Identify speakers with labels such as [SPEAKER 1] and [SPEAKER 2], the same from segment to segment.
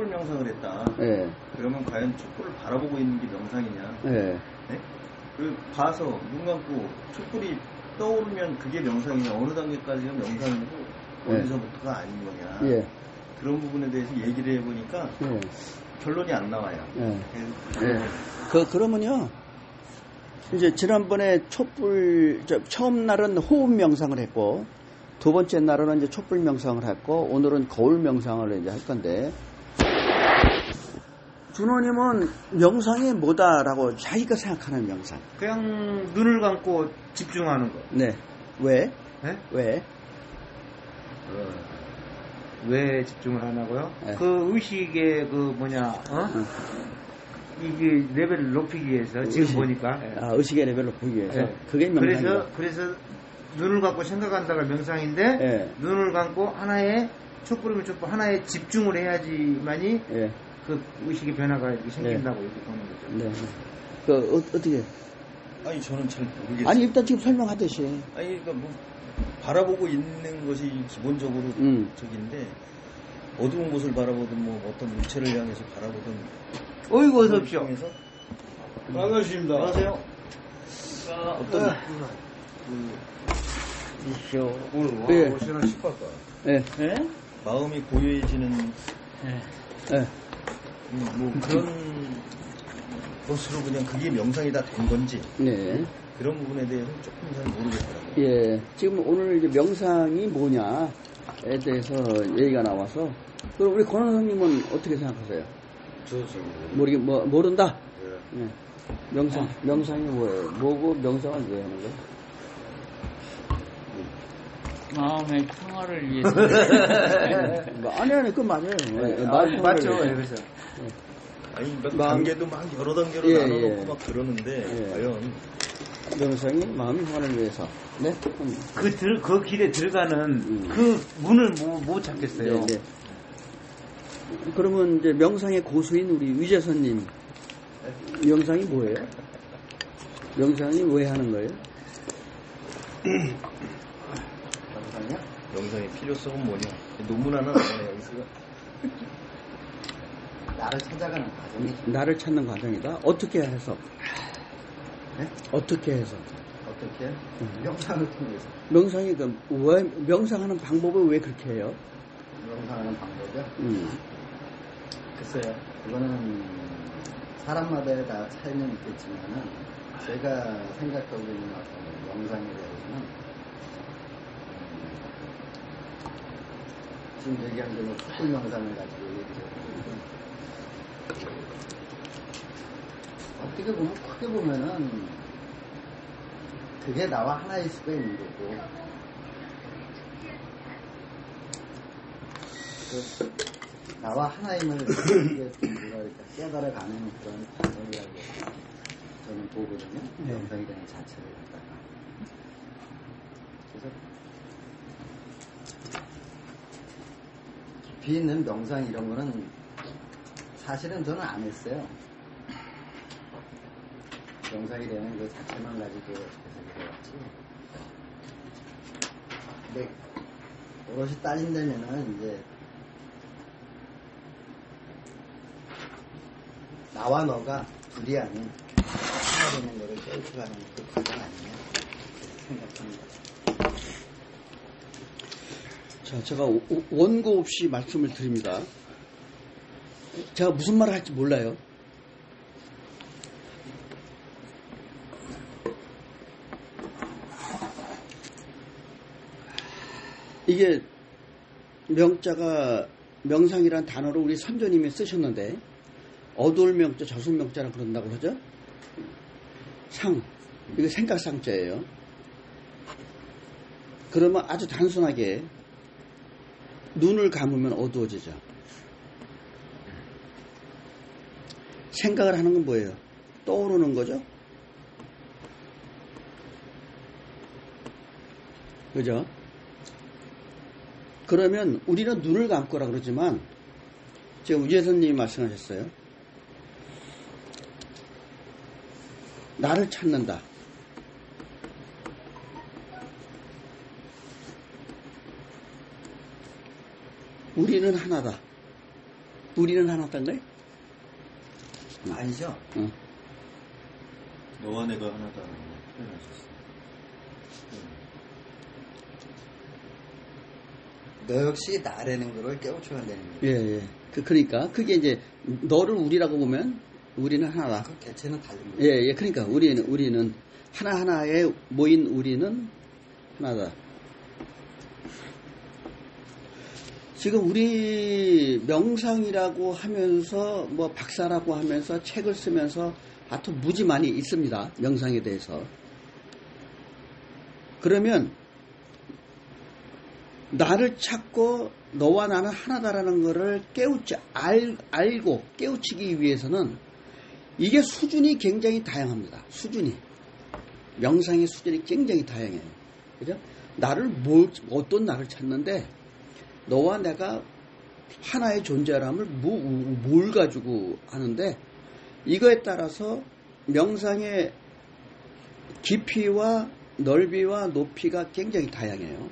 [SPEAKER 1] 촛불 명상을 했다.
[SPEAKER 2] 예.
[SPEAKER 1] 그러면 과연 촛불을 바라보고 있는 게 명상이냐?
[SPEAKER 2] 예.
[SPEAKER 1] 네? 그 봐서 눈 감고 촛불이 떠오르면 그게 명상이냐? 어느 단계까지가 명상이고 어디서부터가 아닌 거냐?
[SPEAKER 2] 예.
[SPEAKER 1] 그런 부분에 대해서 얘기를 해보니까
[SPEAKER 2] 예.
[SPEAKER 1] 결론이 안 나와요.
[SPEAKER 2] 예. 그러면요. 이제 지난번에 처음 날은 호흡 명상을 했고, 두 번째 날은 이제 촛불 명상을 했고, 오늘은 거울 명상을 이제 할 건데, 준호님은 명상이 뭐다라고 자기가 생각하는 명상.
[SPEAKER 3] 그냥 눈을 감고 집중하는 거.
[SPEAKER 2] 네. 왜?
[SPEAKER 3] 네?
[SPEAKER 2] 왜?
[SPEAKER 3] 왜 집중을 하냐고요?
[SPEAKER 2] 네.
[SPEAKER 3] 그 의식의 이게 레벨을 높이기 위해서 지금
[SPEAKER 2] 의식.
[SPEAKER 3] 보니까.
[SPEAKER 2] 아, 의식의 레벨을 높이기 위해서.
[SPEAKER 3] 네.
[SPEAKER 2] 그게 명상이다.
[SPEAKER 3] 그래서 눈을 감고 생각한다가 명상인데
[SPEAKER 2] 네.
[SPEAKER 3] 눈을 감고 하나에 촛불이면 촛불 하나에 집중을 해야지만이
[SPEAKER 2] 예.
[SPEAKER 3] 그 의식의 변화가 이렇게 생긴다고 이렇게 보는 거죠.
[SPEAKER 2] 네. 그 어떻게?
[SPEAKER 1] 아니 저는 잘 모르겠어요.
[SPEAKER 2] 아니 일단 지금 설명하듯이.
[SPEAKER 1] 아니 그러니까 뭐 바라보고 있는 것이 기본적으로 적인데 어두운 곳을 바라보든 뭐 어떤 물체를 향해서 바라보든
[SPEAKER 3] 어이구 어서 오십시오.
[SPEAKER 1] 반갑습니다. 안녕하세요. 어떤
[SPEAKER 3] 오늘
[SPEAKER 2] 예.
[SPEAKER 3] 오시나 싶었다.
[SPEAKER 2] 예.
[SPEAKER 1] 네? 마음이 고요해지는
[SPEAKER 2] 예.
[SPEAKER 1] 뭐 그런 것으로 그냥 그게 명상이 다 된 건지
[SPEAKER 2] 네.
[SPEAKER 1] 그런 부분에 대해서 조금 잘 모르겠더라고요.
[SPEAKER 2] 예. 지금 오늘 이제 명상이 뭐냐에 대해서 얘기가 나와서, 그럼 우리 권원 선생님은 어떻게 생각하세요? 모른다? 예. 명상이 뭐예요? 뭐고 명상을 왜 하는 거예요?
[SPEAKER 4] 마음의 평화를 위해서.
[SPEAKER 2] 아니, 그건 맞아요.
[SPEAKER 3] 맞죠. 그래서.
[SPEAKER 1] 아니 막
[SPEAKER 2] 마음-
[SPEAKER 1] 단계도 막 여러 단계로
[SPEAKER 2] 예,
[SPEAKER 1] 나눠놓고
[SPEAKER 2] 예.
[SPEAKER 1] 막 그러는데
[SPEAKER 2] 예.
[SPEAKER 1] 과연
[SPEAKER 2] 명상이 마음의 평화를 위해서. 네?
[SPEAKER 3] 그 길에 들어가는 그 문을 못 찾겠어요.
[SPEAKER 2] 네. 그러면 이제 명상의 고수인 우리 유재선님, 명상이 뭐예요? 명상이 왜 하는 거예요?
[SPEAKER 1] 명상의 필요성은 뭐냐? 논문 하나 나오네 여기서.
[SPEAKER 5] 나를 찾아가는 과정이죠.
[SPEAKER 2] 나를 찾는 과정이다. 어떻게 해서?
[SPEAKER 5] 네?
[SPEAKER 2] 어떻게 해서?
[SPEAKER 5] 어떻게? 명상을 통해서.
[SPEAKER 2] 명상이 왜 명상하는 방법을 왜 그렇게 해요?
[SPEAKER 5] 명상하는 방법이요? 글쎄요. 그거는 사람마다의 다 차이는 있겠지만은 제가 생각하고 있는 어떤 명상에 대해서는 지금 얘기한 대로 촛불 명상을 가지고 얘기해요. 어떻게 보면 크게 보면은 그게 나와 하나일 수가 있는 거고 나와 하나임을 깨달아가는 그런 과정이라고 저는 보거든요. 명상이라는 자체를 갖다가. 그래서 깊이 있는 명상 이런 거는 사실은 저는 안 했어요. 명상이라는 그 자체만 가지고 해왔지. 근데 오롯이 따진다면은 이제 나와 너가 둘이 아닌 하나 되는 거를 깨우쳐가는 그 과정 아니냐 생각합니다.
[SPEAKER 2] 자, 제가 원고 없이 말씀을 드립니다. 제가 무슨 말을 할지 몰라요. 이게 명자가 명상이란 단어를 우리 선조님이 쓰셨는데 어두울 명자, 저술 명자라 그런다고 그러죠? 상, 이거 생각상자예요. 그러면 아주 단순하게 눈을 감으면 어두워지죠. 생각을 하는 건 뭐예요? 떠오르는 거죠? 그죠? 그러면 우리는 눈을 감고라 그러지만 지금 유재선님이 말씀하셨어요. 나를 찾는다. 우리는 하나다. 우리는 하나단 거예요?
[SPEAKER 1] 아니죠.
[SPEAKER 2] 응.
[SPEAKER 1] 너와 내가 하나다라고 표현하셨어요.
[SPEAKER 5] 너 역시 나라는 거를 깨우쳐야 되는 거예요.
[SPEAKER 2] 예, 예. 그러니까 그게 이제 너를 우리라고 보면 우리는 하나다.
[SPEAKER 5] 그 개체는 다른 거예요.
[SPEAKER 2] 예, 예. 그러니까 우리는 하나하나에 모인 우리는 하나다. 지금 우리 명상이라고 하면서 뭐 박사라고 하면서 책을 쓰면서 하여튼 무지 많이 있습니다. 명상에 대해서. 그러면 나를 찾고 너와 나는 하나다라는 것을 알고 깨우치기 위해서는 이게 수준이 굉장히 다양합니다. 수준이. 명상의 수준이 굉장히 다양해요. 그죠? 어떤 나를 찾는데 너와 내가 하나의 존재람을 뭘 가지고 하는데 이거에 따라서 명상의 깊이와 넓이와 높이가 굉장히 다양해요.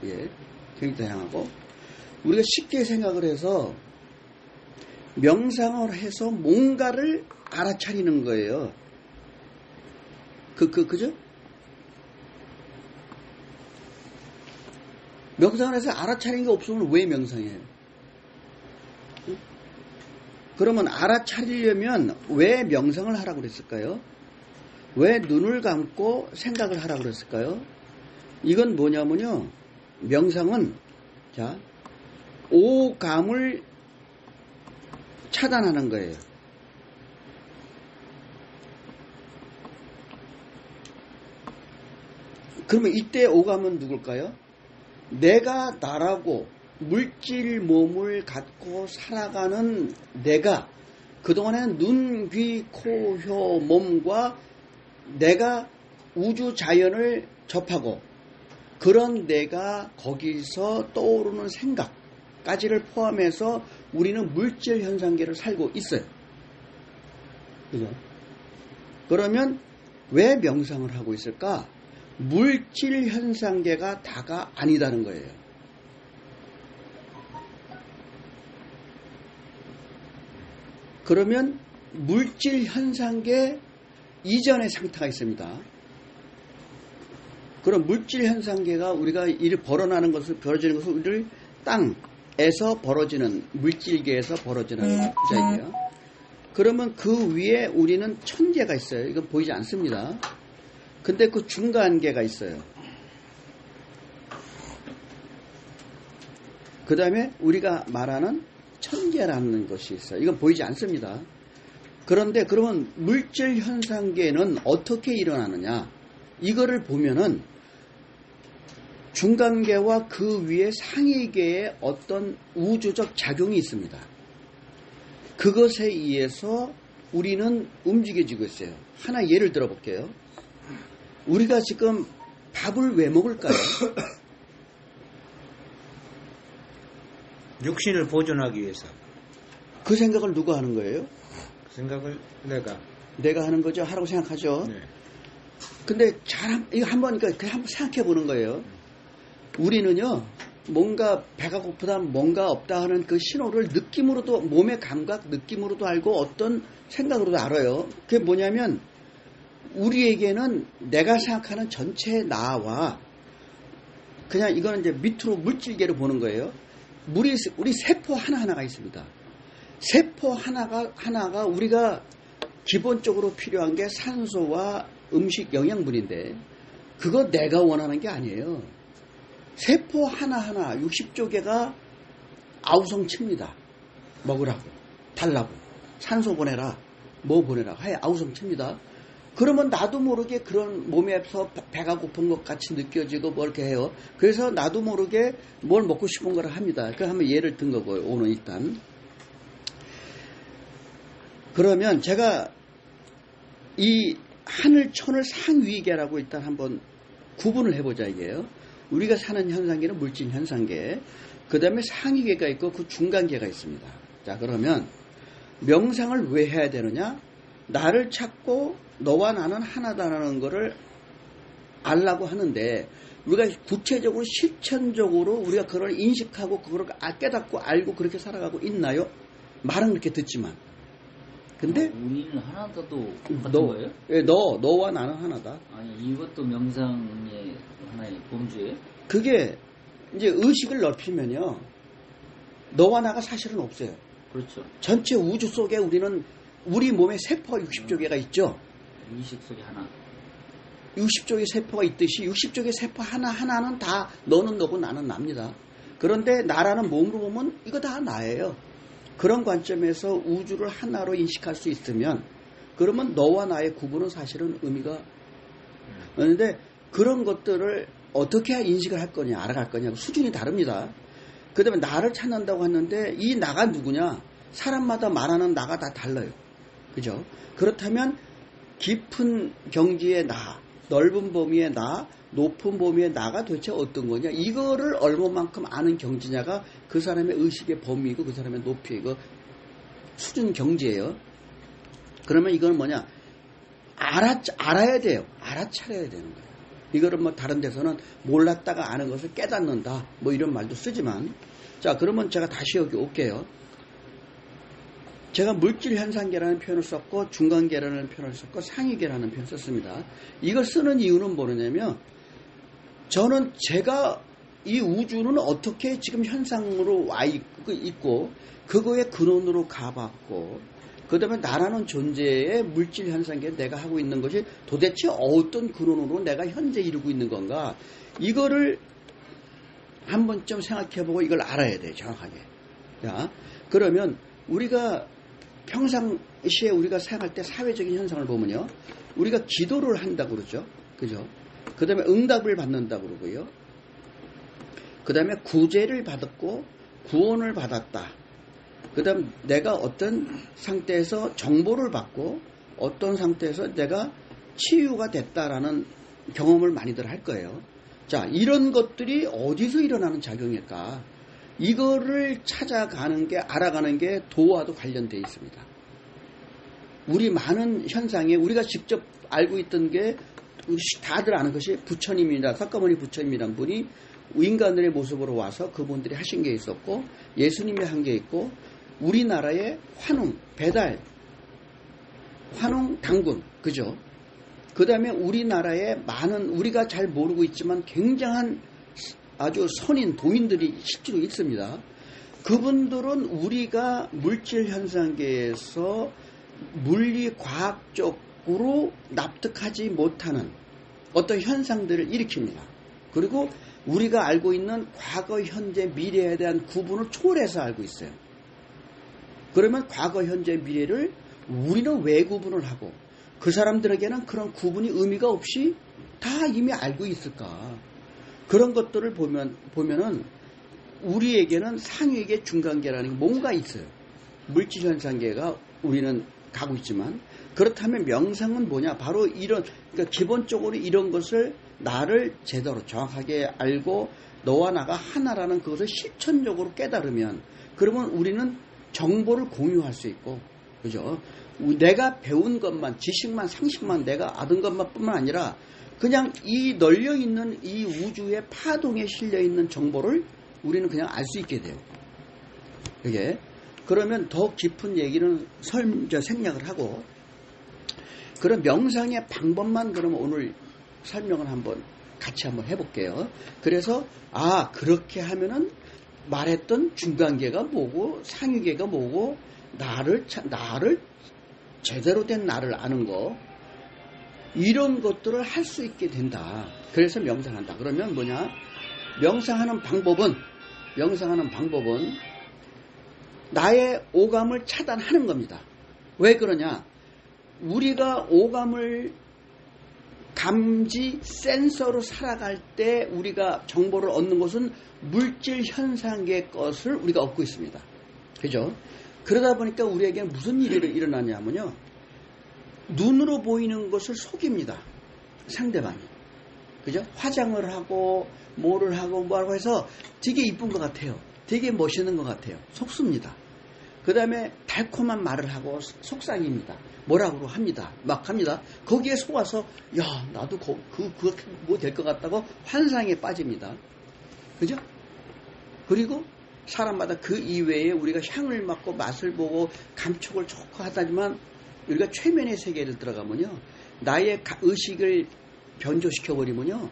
[SPEAKER 2] 예, 굉장히 다양하고 우리가 쉽게 생각을 해서 명상을 해서 뭔가를 알아차리는 거예요. 그죠? 명상을 해서 알아차리는 게 없으면 왜 명상해요? 그러면 알아차리려면 왜 명상을 하라고 그랬을까요? 왜 눈을 감고 생각을 하라고 그랬을까요? 이건 뭐냐면요. 명상은 자, 오감을 차단하는 거예요. 그러면 이때 오감은 누굴까요? 내가 나라고 물질 몸을 갖고 살아가는 내가 그동안에는 눈, 귀, 코, 혀, 몸과 내가 우주 자연을 접하고 그런 내가 거기서 떠오르는 생각까지를 포함해서 우리는 물질 현상계를 살고 있어요. 그죠? 그러면 왜 명상을 하고 있을까? 물질 현상계가 다가 아니다는 거예요. 그러면 물질 현상계 이전의 상태가 있습니다. 그럼 물질 현상계가 우리가 벌어지는 것을 우리를 땅에서 벌어지는 물질계에서 벌어지는 자이고요. 그러면 그 위에 우리는 천계가 있어요. 이건 보이지 않습니다. 근데 그 중간계가 있어요. 그 다음에 우리가 말하는 천계라는 것이 있어요. 이건 보이지 않습니다. 그런데 그러면 물질 현상계는 어떻게 일어나느냐? 이거를 보면은 중간계와 그 위에 상위계에 어떤 우주적 작용이 있습니다. 그것에 의해서 우리는 움직여지고 있어요. 하나 예를 들어 볼게요. 우리가 지금 밥을 왜 먹을까요?
[SPEAKER 3] 육신을 보존하기 위해서.
[SPEAKER 2] 그 생각을 누가 하는 거예요?
[SPEAKER 3] 그 생각을
[SPEAKER 2] 내가 하는 거죠. 하라고 생각하죠.
[SPEAKER 3] 네.
[SPEAKER 2] 근데 이거 한번 생각해 보는 거예요. 우리는요, 뭔가 배가 고프다, 뭔가 없다 하는 그 신호를 느낌으로도, 몸의 감각, 느낌으로도 알고 어떤 생각으로도 알아요. 그게 뭐냐면, 우리에게는 내가 생각하는 전체 나와, 그냥 이거는 이제 밑으로 물질계로 보는 거예요. 우리 세포 하나하나가 있습니다. 세포 하나가 우리가 기본적으로 필요한 게 산소와 음식 영양분인데, 그거 내가 원하는 게 아니에요. 세포 하나하나 60조 개가 아우성칩니다. 먹으라고, 달라고, 산소 보내라, 뭐 보내라 하여 아우성칩니다. 그러면 나도 모르게 그런 몸에서 배가 고픈 것 같이 느껴지고 뭐 이렇게 해요. 그래서 나도 모르게 뭘 먹고 싶은 거를 합니다. 그 한번 예를 든 거고요. 오늘 일단. 그러면 제가 이 하늘천을 상위계라고 일단 한번 구분을 해보자 이게요. 우리가 사는 현상계는 물질 현상계, 그 다음에 상위계가 있고 그 중간계가 있습니다. 자, 그러면 명상을 왜 해야 되느냐? 나를 찾고 너와 나는 하나다라는 것을 알라고 하는데, 우리가 구체적으로 실천적으로 우리가 그걸 인식하고 그걸 깨닫고 알고 그렇게 살아가고 있나요? 말은 그렇게 듣지만. 근데
[SPEAKER 4] 우리는 하나도 같은
[SPEAKER 2] 너,
[SPEAKER 4] 거예요?
[SPEAKER 2] 예, 너와 나는 하나다.
[SPEAKER 4] 아니 이것도 명상의 하나의 범주예요?
[SPEAKER 2] 그게 이제 의식을 넓히면요. 너와 나가 사실은 없어요.
[SPEAKER 4] 그렇죠.
[SPEAKER 2] 전체 우주 속에 우리 몸에 세포가 60조 개가 있죠.
[SPEAKER 4] 의식 속에 하나.
[SPEAKER 2] 60조 개 세포가 있듯이 60조 개 세포 하나하나는 다 너는 너고 나는 납니다. 그런데 나라는 몸으로 보면 이거 다 나예요. 그런 관점에서 우주를 하나로 인식할 수 있으면 그러면 너와 나의 구분은 사실은 의미가 없는데 그런 것들을 어떻게 인식을 할 거냐 알아갈 거냐 수준이 다릅니다. 그 다음에 나를 찾는다고 했는데 이 나가 누구냐 사람마다 말하는 나가 다 달라요. 그죠? 그렇다면 깊은 경지의 나 넓은 범위의 나 높은 범위의 나가 도대체 어떤 거냐 이거를 얼마만큼 아는 경지냐가 그 사람의 의식의 범위이고 그 사람의 높이이고 수준 경지예요. 그러면 이건 뭐냐 알아야 돼요. 알아차려야 되는 거예요. 이거를 뭐 다른 데서는 몰랐다가 아는 것을 깨닫는다 뭐 이런 말도 쓰지만 자 그러면 제가 다시 여기 올게요. 제가 물질현상계라는 표현을 썼고 중간계라는 표현을 썼고 상위계라는 표현을 썼습니다. 이걸 쓰는 이유는 뭐냐면 저는 제가 이 우주는 어떻게 지금 현상으로 와 있고 그거의 근원으로 가봤고 그 다음에 나라는 존재의 물질현상계 내가 하고 있는 것이 도대체 어떤 근원으로 내가 현재 이루고 있는 건가 이거를 한 번쯤 생각해보고 이걸 알아야 돼요. 정확하게. 자, 그러면 우리가 평상시에 우리가 생각할 때 사회적인 현상을 보면요. 우리가 기도를 한다고 그러죠. 그죠? 그 다음에 응답을 받는다고 그러고요. 그 다음에 구제를 받았고 구원을 받았다. 그 다음 내가 어떤 상태에서 정보를 받고 어떤 상태에서 내가 치유가 됐다라는 경험을 많이들 할 거예요. 자, 이런 것들이 어디서 일어나는 작용일까? 이거를 찾아가는 게 알아가는 게 도와도 관련되어 있습니다. 우리 많은 현상에 우리가 직접 알고 있던 게 다들 아는 것이 부처님이다. 석가모니 부처님이란 분이 인간들의 모습으로 와서 그분들이 하신 게 있었고 예수님이 한 게 있고 우리나라의 환웅, 배달, 환웅 당군 그죠? 그 다음에 우리나라에 많은 우리가 잘 모르고 있지만 굉장한 아주 선인 도인들이 실제로 있습니다. 그분들은 우리가 물질현상계에서 물리과학적으로 납득하지 못하는 어떤 현상들을 일으킵니다. 그리고 우리가 알고 있는 과거, 현재, 미래에 대한 구분을 초월해서 알고 있어요. 그러면 과거, 현재, 미래를 우리는 왜 구분을 하고 그 사람들에게는 그런 구분이 의미가 없이 다 이미 알고 있을까? 그런 것들을 보면은 우리에게는 상위계, 중간계라는 게 뭔가 있어요. 물질현상계가 우리는 가고 있지만 그렇다면 명상은 뭐냐? 바로 이런 그러니까 기본적으로 이런 것을 나를 제대로 정확하게 알고 너와 나가 하나라는 그것을 실천적으로 깨달으면 그러면 우리는 정보를 공유할 수 있고 그죠? 내가 배운 것만 지식만 상식만 내가 아는 것만 뿐만 아니라 그냥 이 널려있는 이 우주의 파동에 실려있는 정보를 우리는 그냥 알 수 있게 돼요. 그게 그러면 더 깊은 얘기는 생략을 하고 그런 명상의 방법만 그러면 오늘 설명을 같이 한번 해볼게요. 그래서 그렇게 하면은 말했던 중간계가 뭐고 상위계가 뭐고 나를 제대로 된 나를 아는 거 이런 것들을 할 수 있게 된다. 그래서 명상한다. 그러면 뭐냐? 명상하는 방법은 나의 오감을 차단하는 겁니다. 왜 그러냐? 우리가 오감을 감지 센서로 살아갈 때 우리가 정보를 얻는 것은 물질 현상의 것을 우리가 얻고 있습니다. 그죠? 그러다 보니까 우리에게는 무슨 일이 일어나냐면요. 눈으로 보이는 것을 속입니다. 상대방이. 그죠? 화장을 하고 뭐를 하고 뭐라고 해서 되게 이쁜 것 같아요. 되게 멋있는 것 같아요. 속습니다. 그 다음에 달콤한 말을 하고 속상입니다. 뭐라고 합니다. 막 합니다. 거기에 속아서 나도 뭐 될 것 같다고 환상에 빠집니다. 그죠? 그리고 사람마다 그 이외에 우리가 향을 맡고 맛을 보고 감촉을 좋고 하다지만 우리가 최면의 세계를 들어가면요. 나의 의식을 변조시켜버리면요.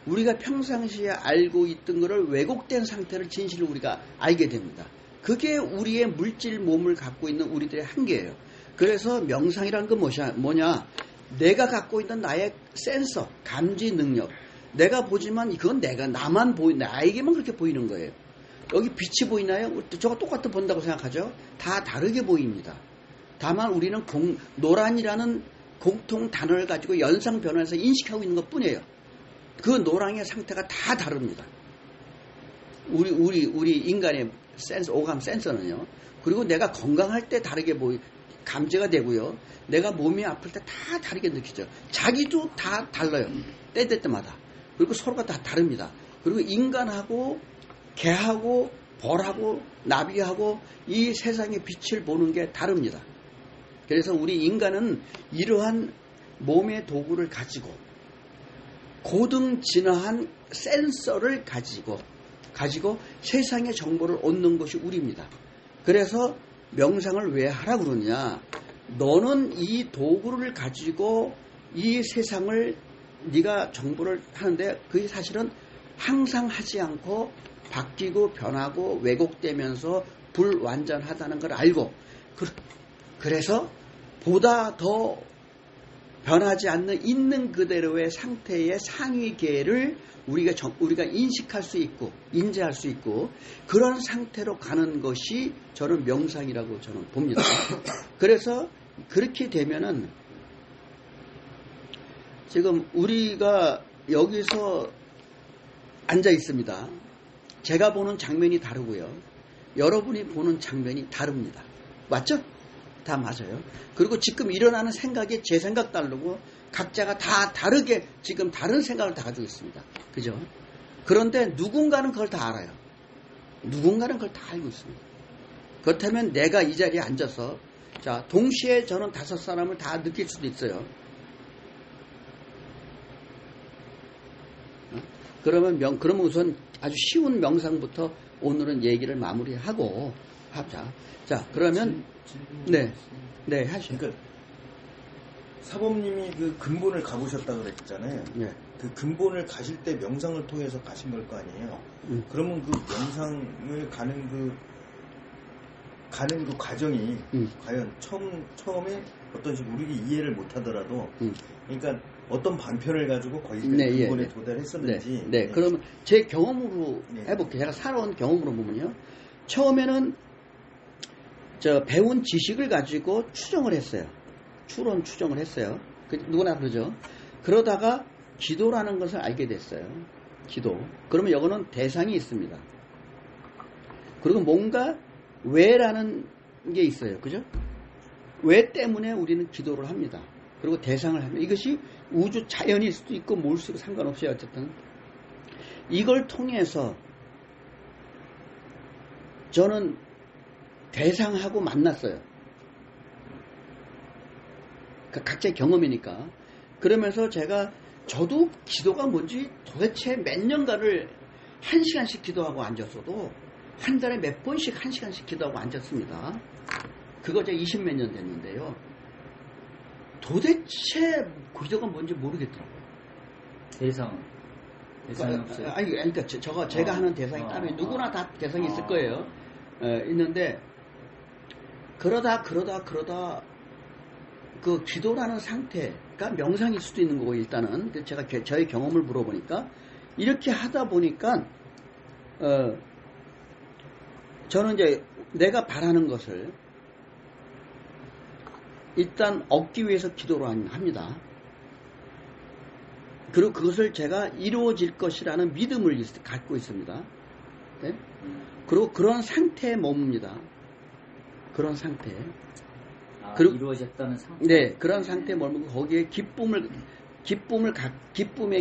[SPEAKER 2] 우리가 평상시에 알고 있던 것을 왜곡된 상태를 진실을 우리가 알게 됩니다. 그게 우리의 물질 몸을 갖고 있는 우리들의 한계예요. 그래서 명상이라는 건 뭐냐? 내가 갖고 있는 나의 센서, 감지 능력. 내가 보지만 그건 나만 나에게만 그렇게 보이는 거예요. 여기 빛이 보이나요? 저가 똑같이 본다고 생각하죠? 다 다르게 보입니다. 다만 우리는 노란이라는 공통 단어를 가지고 연상 변화해서 인식하고 있는 것 뿐이에요. 그 노랑의 상태가 다 다릅니다. 우리 인간의 오감 센서는요. 그리고 내가 건강할 때 다르게 감지가 되고요. 내가 몸이 아플 때 다 다르게 느끼죠. 자기도 다 달라요. 때마다. 그리고 서로가 다 다릅니다. 그리고 인간하고 개하고 벌하고 나비하고 이 세상의 빛을 보는 게 다릅니다. 그래서 우리 인간은 이러한 몸의 도구를 가지고 고등진화한 센서를 가지고 세상의 정보를 얻는 것이 우리입니다. 그래서 명상을 왜 하라 그러냐? 너는 이 도구를 가지고 이 세상을 네가 정보를 하는데 그게 사실은 항상 하지 않고 바뀌고 변하고 왜곡되면서 불완전하다는 걸 알고 그래서 보다 더 변하지 않는 있는 그대로의 상태의 상위계를 우리가 인식할 수 있고 인지할 수 있고 그런 상태로 가는 것이 저는 명상이라고 저는 봅니다. 그래서 그렇게 되면은 지금 우리가 여기서 앉아 있습니다. 제가 보는 장면이 다르고요. 여러분이 보는 장면이 다릅니다. 맞죠? 다 맞아요. 그리고 지금 일어나는 생각이 제 생각 다르고 각자가 다 다르게 지금 다른 생각을 다 가지고 있습니다. 그죠? 그런데 누군가는 그걸 다 알아요. 누군가는 그걸 다 알고 있습니다. 그렇다면 내가 이 자리에 앉아서 자 동시에 저는 5사람을 다 느낄 수도 있어요. 그러면 우선 아주 쉬운 명상부터 오늘은 얘기를 마무리하고 하자. 자, 그러면 네, 하시죠.
[SPEAKER 1] 그러니까 사범님이 그 근본을 가보셨다 그랬잖아요.
[SPEAKER 2] 네.
[SPEAKER 1] 그 근본을 가실 때 명상을 통해서 가신 걸 거 아니에요. 그러면 그 명상을 가는 그 과정이 과연 처음에 어떤 식으로 우리가 이해를 못하더라도 그러니까 어떤 방편을 가지고 거기까지 근본에 도달했었는지.
[SPEAKER 2] 네. 그러면 제 경험으로 해볼게요. 제가 살아온 경험으로 보면요. 처음에는 배운 지식을 가지고 추정을 했어요. 추론 추정을 했어요. 누구나 그러죠. 그러다가 기도라는 것을 알게 됐어요. 기도. 그러면 이거는 대상이 있습니다. 그리고 뭔가 왜라는 게 있어요. 그죠? 왜 때문에 우리는 기도를 합니다. 그리고 대상을 합니다. 이것이 우주 자연일 수도 있고 뭘 수도 상관없어요. 어쨌든 이걸 통해서 저는 대상하고 만났어요. 각자의 경험이니까. 그러면서 저도 기도가 뭔지 도대체 몇 년간을 1시간씩 기도하고 앉았어도 한 달에 몇 번씩 1시간씩 기도하고 앉았습니다. 그거 제가 20몇 년 됐는데요. 도대체 기도가 뭔지 모르겠더라고요.
[SPEAKER 4] 대상이 없어요.
[SPEAKER 2] 그러니까 제가 하는 대상이 따로 누구나 다 대상이 있을 거예요. 있는데 그러다 그 기도라는 상태가 명상일 수도 있는 거고 일단은 제가 저의 경험을 물어보니까 이렇게 하다 보니까 저는 이제 내가 바라는 것을 일단 얻기 위해서 기도를 합니다. 그리고 그것을 제가 이루어질 것이라는 믿음을 갖고 있습니다. 네? 그리고 그런 상태에 머뭅니다. 그런 상태.
[SPEAKER 4] 그리고 이루어졌다는 상태.
[SPEAKER 2] 네, 그런 상태에 머물고 거기에 기쁨의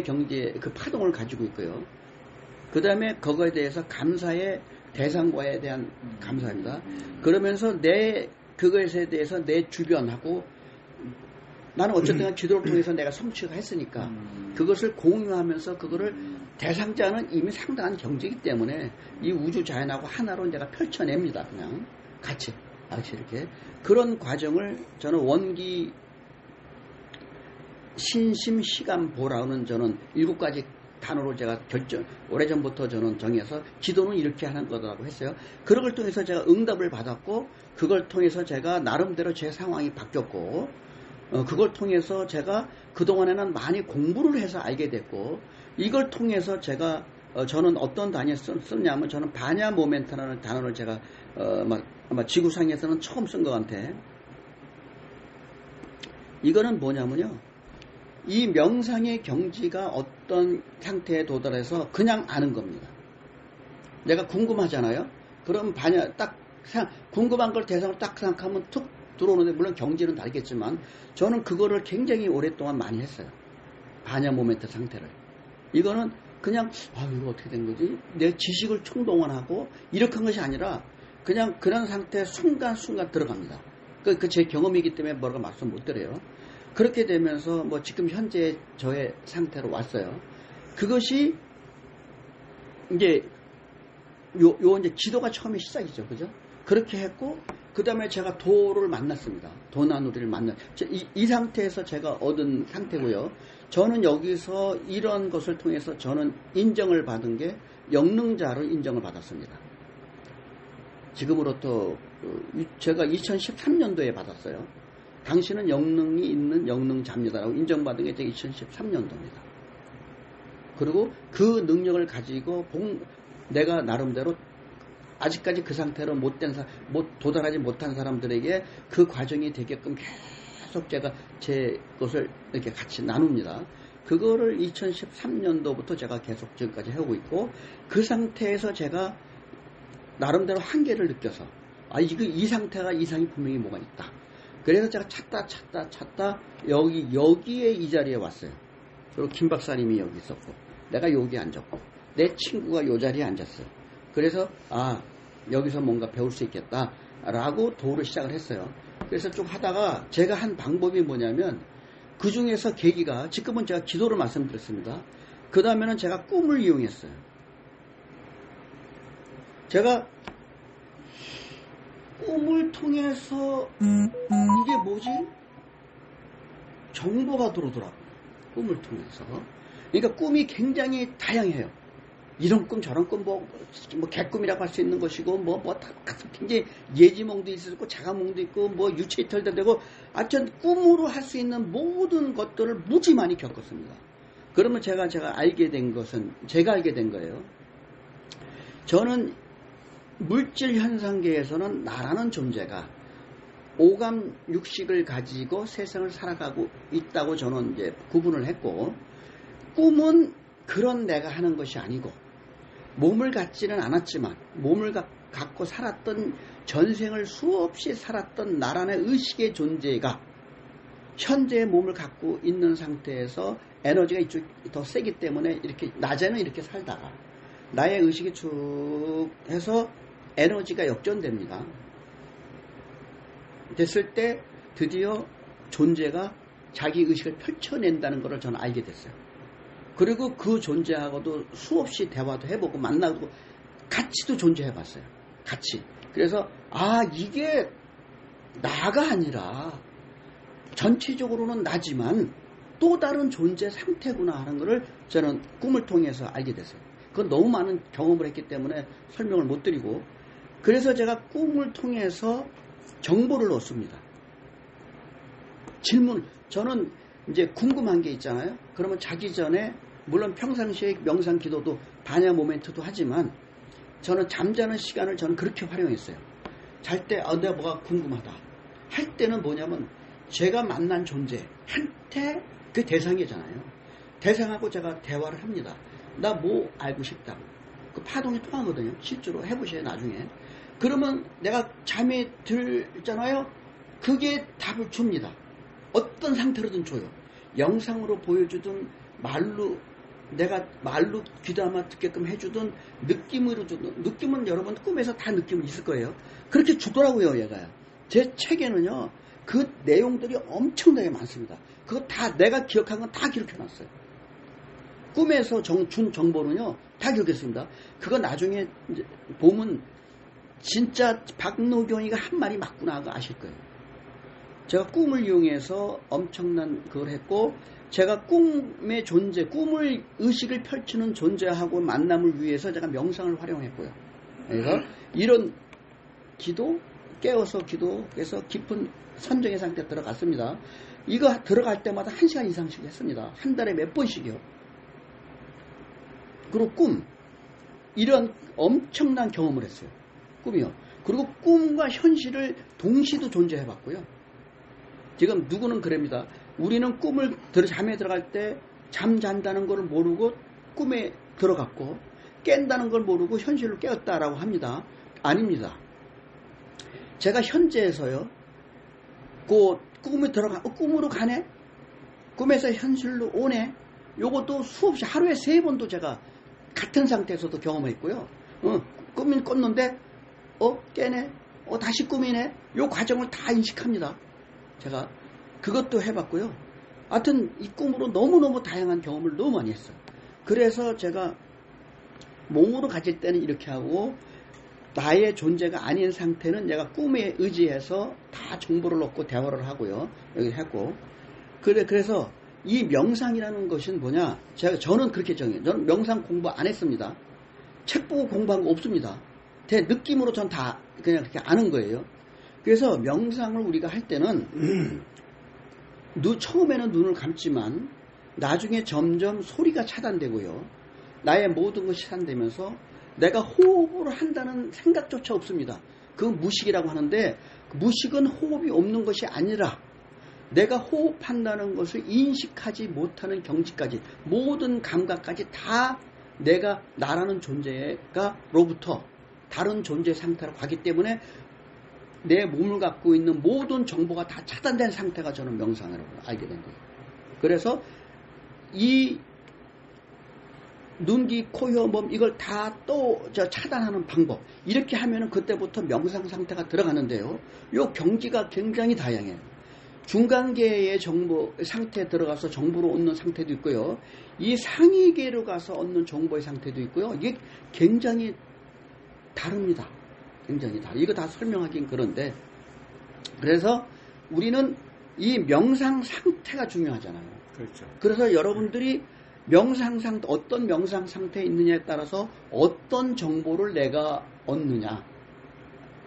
[SPEAKER 2] 경제 그 파동을 가지고 있고요. 그 다음에 그거에 대해서 감사의 대상과에 대한 감사입니다. 그러면서 그것에 대해서 내 주변하고 나는 어쨌든 기도를 통해서 내가 성취가 했으니까 그것을 공유하면서 그거를 대상자는 이미 상당한 경지이기 때문에 이 우주 자연하고 하나로 내가 펼쳐냅니다. 그냥 같이 이렇게 그런 과정을 저는 원기 신심 시간 보라는 저는 7가지 단어로 제가 오래전부터 저는 정해서 기도는 이렇게 하는 거라고 했어요. 그런 걸 통해서 제가 응답을 받았고 그걸 통해서 제가 나름대로 제 상황이 바뀌었고 그걸 통해서 제가 그동안에는 많이 공부를 해서 알게 됐고 이걸 통해서 제가 저는 어떤 단어를 썼냐면 저는 바냐 모멘트라는 단어를 제가 아마 지구상에서는 처음 쓴 것 같아. 이거는 뭐냐면요. 이 명상의 경지가 어떤 상태에 도달해서 그냥 아는 겁니다. 내가 궁금하잖아요. 그럼 궁금한 걸 대상으로 딱 생각하면 툭 들어오는데 물론 경지는 다르겠지만 저는 그거를 굉장히 오랫동안 많이 했어요. 바냐 모멘트 상태를. 이거는 그냥 이거 어떻게 된 거지? 내 지식을 총동원하고 이렇게 한 것이 아니라 그냥 그런 상태에 순간순간 들어갑니다. 그 제 경험이기 때문에 뭐라고 말씀 못 드려요. 그렇게 되면서 뭐 지금 현재 저의 상태로 왔어요. 그것이 이제 이제 기도가 처음에 시작이죠. 그죠? 그렇게 했고 그 다음에 제가 도를 만났습니다. 도나누리를 이 상태에서 제가 얻은 상태고요. 저는 여기서 이런 것을 통해서 저는 인정을 받은 게 영능자로 인정을 받았습니다. 지금으로부터 제가 2013년도에 받았어요. 당신은 영능이 있는 영능자입니다라고 인정받은 게 2013년도입니다. 그리고 그 능력을 가지고 내가 나름대로 아직까지 그 상태로 도달하지 못한 사람들에게 그 과정이 되게끔 계속 제가 제 것을 이렇게 같이 나눕니다. 그거를 2013년도부터 제가 계속 지금까지 하고 있고 그 상태에서 제가 나름대로 한계를 느껴서 이 상태가 이상이 분명히 뭐가 있다. 그래서 제가 찾다 여기에 이 자리에 왔어요. 그리고 김 박사님이 여기 있었고 내가 여기 앉았고 내 친구가 이 자리에 앉았어요. 그래서 여기서 뭔가 배울 수 있겠다라고 도를 시작을 했어요. 그래서 쭉 하다가 제가 한 방법이 뭐냐면 그 중에서 계기가 지금은 제가 기도를 말씀드렸습니다. 그 다음에는 제가 꿈을 이용했어요. 제가 꿈을 통해서 이게 뭐지? 정보가 들어오더라고요. 꿈을 통해서. 그러니까 꿈이 굉장히 다양해요. 이런 꿈 저런 꿈 뭐 개꿈이라고 할 수 있는 것이고 굉장히 예지몽도 있고 자가몽도 있고 유체 이탈도 되고 하여튼 꿈으로 할 수 있는 모든 것들을 무지 많이 겪었습니다. 그러면 제가 알게 된 것은 제가 알게 된 거예요. 저는 물질 현상계에서는 나라는 존재가 오감 육식을 가지고 세상을 살아가고 있다고 저는 이제 구분을 했고 꿈은 그런 내가 하는 것이 아니고 몸을 갖지는 않았지만 몸을 갖고 살았던 전생을 수없이 살았던 나라의 의식의 존재가 현재의 몸을 갖고 있는 상태에서 에너지가 이쪽 더 세기 때문에 이렇게 낮에는 이렇게 살다가 나의 의식이 쭉 해서 에너지가 역전됩니다. 됐을 때 드디어 존재가 자기 의식을 펼쳐낸다는 것을 저는 알게 됐어요. 그리고 그 존재하고도 수없이 대화도 해보고 만나고 같이도 존재해봤어요. 같이. 그래서 이게 나가 아니라 전체적으로는 나지만 또 다른 존재 상태구나 하는 것을 저는 꿈을 통해서 알게 됐어요. 그건 너무 많은 경험을 했기 때문에 설명을 못 드리고 그래서 제가 꿈을 통해서 정보를 얻습니다. 저는 이제 궁금한 게 있잖아요. 그러면 자기 전에 물론 평상시에 명상 기도도 바냐 모멘트도 하지만 저는 잠자는 시간을 저는 그렇게 활용했어요. 잘 때 내가 뭐가 궁금하다 할 때는 뭐냐면 제가 만난 존재한테 그 대상이잖아요. 대상하고 제가 대화를 합니다. 나 뭐 알고 싶다. 그 파동이 통하거든요. 실제로 해보셔요 나중에. 그러면 내가 잠이 들잖아요. 그게 답을 줍니다. 어떤 상태로든 줘요. 영상으로 보여주든 내가 말로 귀담아 듣게끔 해주든 느낌으로 주든 느낌은 여러분 꿈에서 다 느낌이 있을 거예요. 그렇게 주더라고요 얘가요. 제 책에는요 그 내용들이 엄청나게 많습니다. 그거 다 내가 기억한 건 다 기록해놨어요. 꿈에서 준 정보는요 다 기억했습니다. 그거 나중에 이제 보면 진짜 박노경이가 한 말이 맞구나 그거 아실 거예요. 제가 꿈을 이용해서 엄청난 그걸 했고, 제가 꿈의 존재, 꿈을 의식을 펼치는 존재하고 만남을 위해서 제가 명상을 활용했고요. 그래서 이런 기도, 깨워서 기도해서 깊은 선정의 상태에 들어갔습니다. 이거 들어갈 때마다 1시간 이상씩 했습니다. 한 달에 몇 번씩이요. 그리고 꿈, 이런 엄청난 경험을 했어요. 꿈이요. 그리고 꿈과 현실을 동시도 존재해봤고요. 지금 누구는 그럽니다. 우리는 꿈을 잠에 들어갈 때 잠잔다는 걸 모르고 꿈에 들어갔고 깬다는 걸 모르고 현실로 깨었다라고 합니다. 아닙니다. 제가 현재에서요. 그 꿈에 꿈으로 가네? 꿈에서 현실로 오네? 요것도 수없이 하루에 3번도 제가 같은 상태에서도 경험했고요. 꿈은 꿨는데 깨네? 다시 꿈이네? 요 과정을 다 인식합니다. 제가 그것도 해봤고요. 하여튼 이 꿈으로 너무너무 다양한 경험을 너무 많이 했어요. 그래서 제가 몸으로 가질 때는 이렇게 하고 나의 존재가 아닌 상태는 내가 꿈에 의지해서 다 정보를 얻고 대화를 하고요. 여기 했고 그래서 이 명상이라는 것은 뭐냐, 저는 그렇게 정해요. 저는 명상 공부 안 했습니다. 책 보고 공부한 거 없습니다. 대 느낌으로 전 다 그냥 그렇게 아는 거예요. 그래서 명상을 우리가 할 때는 처음에는 눈을 감지만 나중에 점점 소리가 차단되고요. 나의 모든 것이 차단되면서 내가 호흡을 한다는 생각조차 없습니다. 그건 무식이라고 하는데, 무식은 호흡이 없는 것이 아니라 내가 호흡한다는 것을 인식하지 못하는 경지까지, 모든 감각까지 다 내가 나라는 존재가로부터 다른 존재 상태로 가기 때문에 내 몸을 갖고 있는 모든 정보가 다 차단된 상태가 저는 명상이라고 알게 된 거예요. 그래서 이 눈, 귀, 코, 혀, 몸 이걸 다 또 차단하는 방법, 이렇게 하면은 그때부터 명상 상태가 들어가는데요. 요 경지가 굉장히 다양해요. 중간계의 정보 상태에 들어가서 정보를 얻는 상태도 있고요. 이 상위계로 가서 얻는 정보의 상태도 있고요. 이게 굉장히 다릅니다. 굉장히 다르. 이거 다 설명하긴 그런데, 그래서 우리는 이 명상 상태가 중요하잖아요.
[SPEAKER 3] 그렇죠.
[SPEAKER 2] 그래서 여러분들이 명상 상태, 어떤 명상 상태에 있느냐에 따라서 어떤 정보를 내가 얻느냐,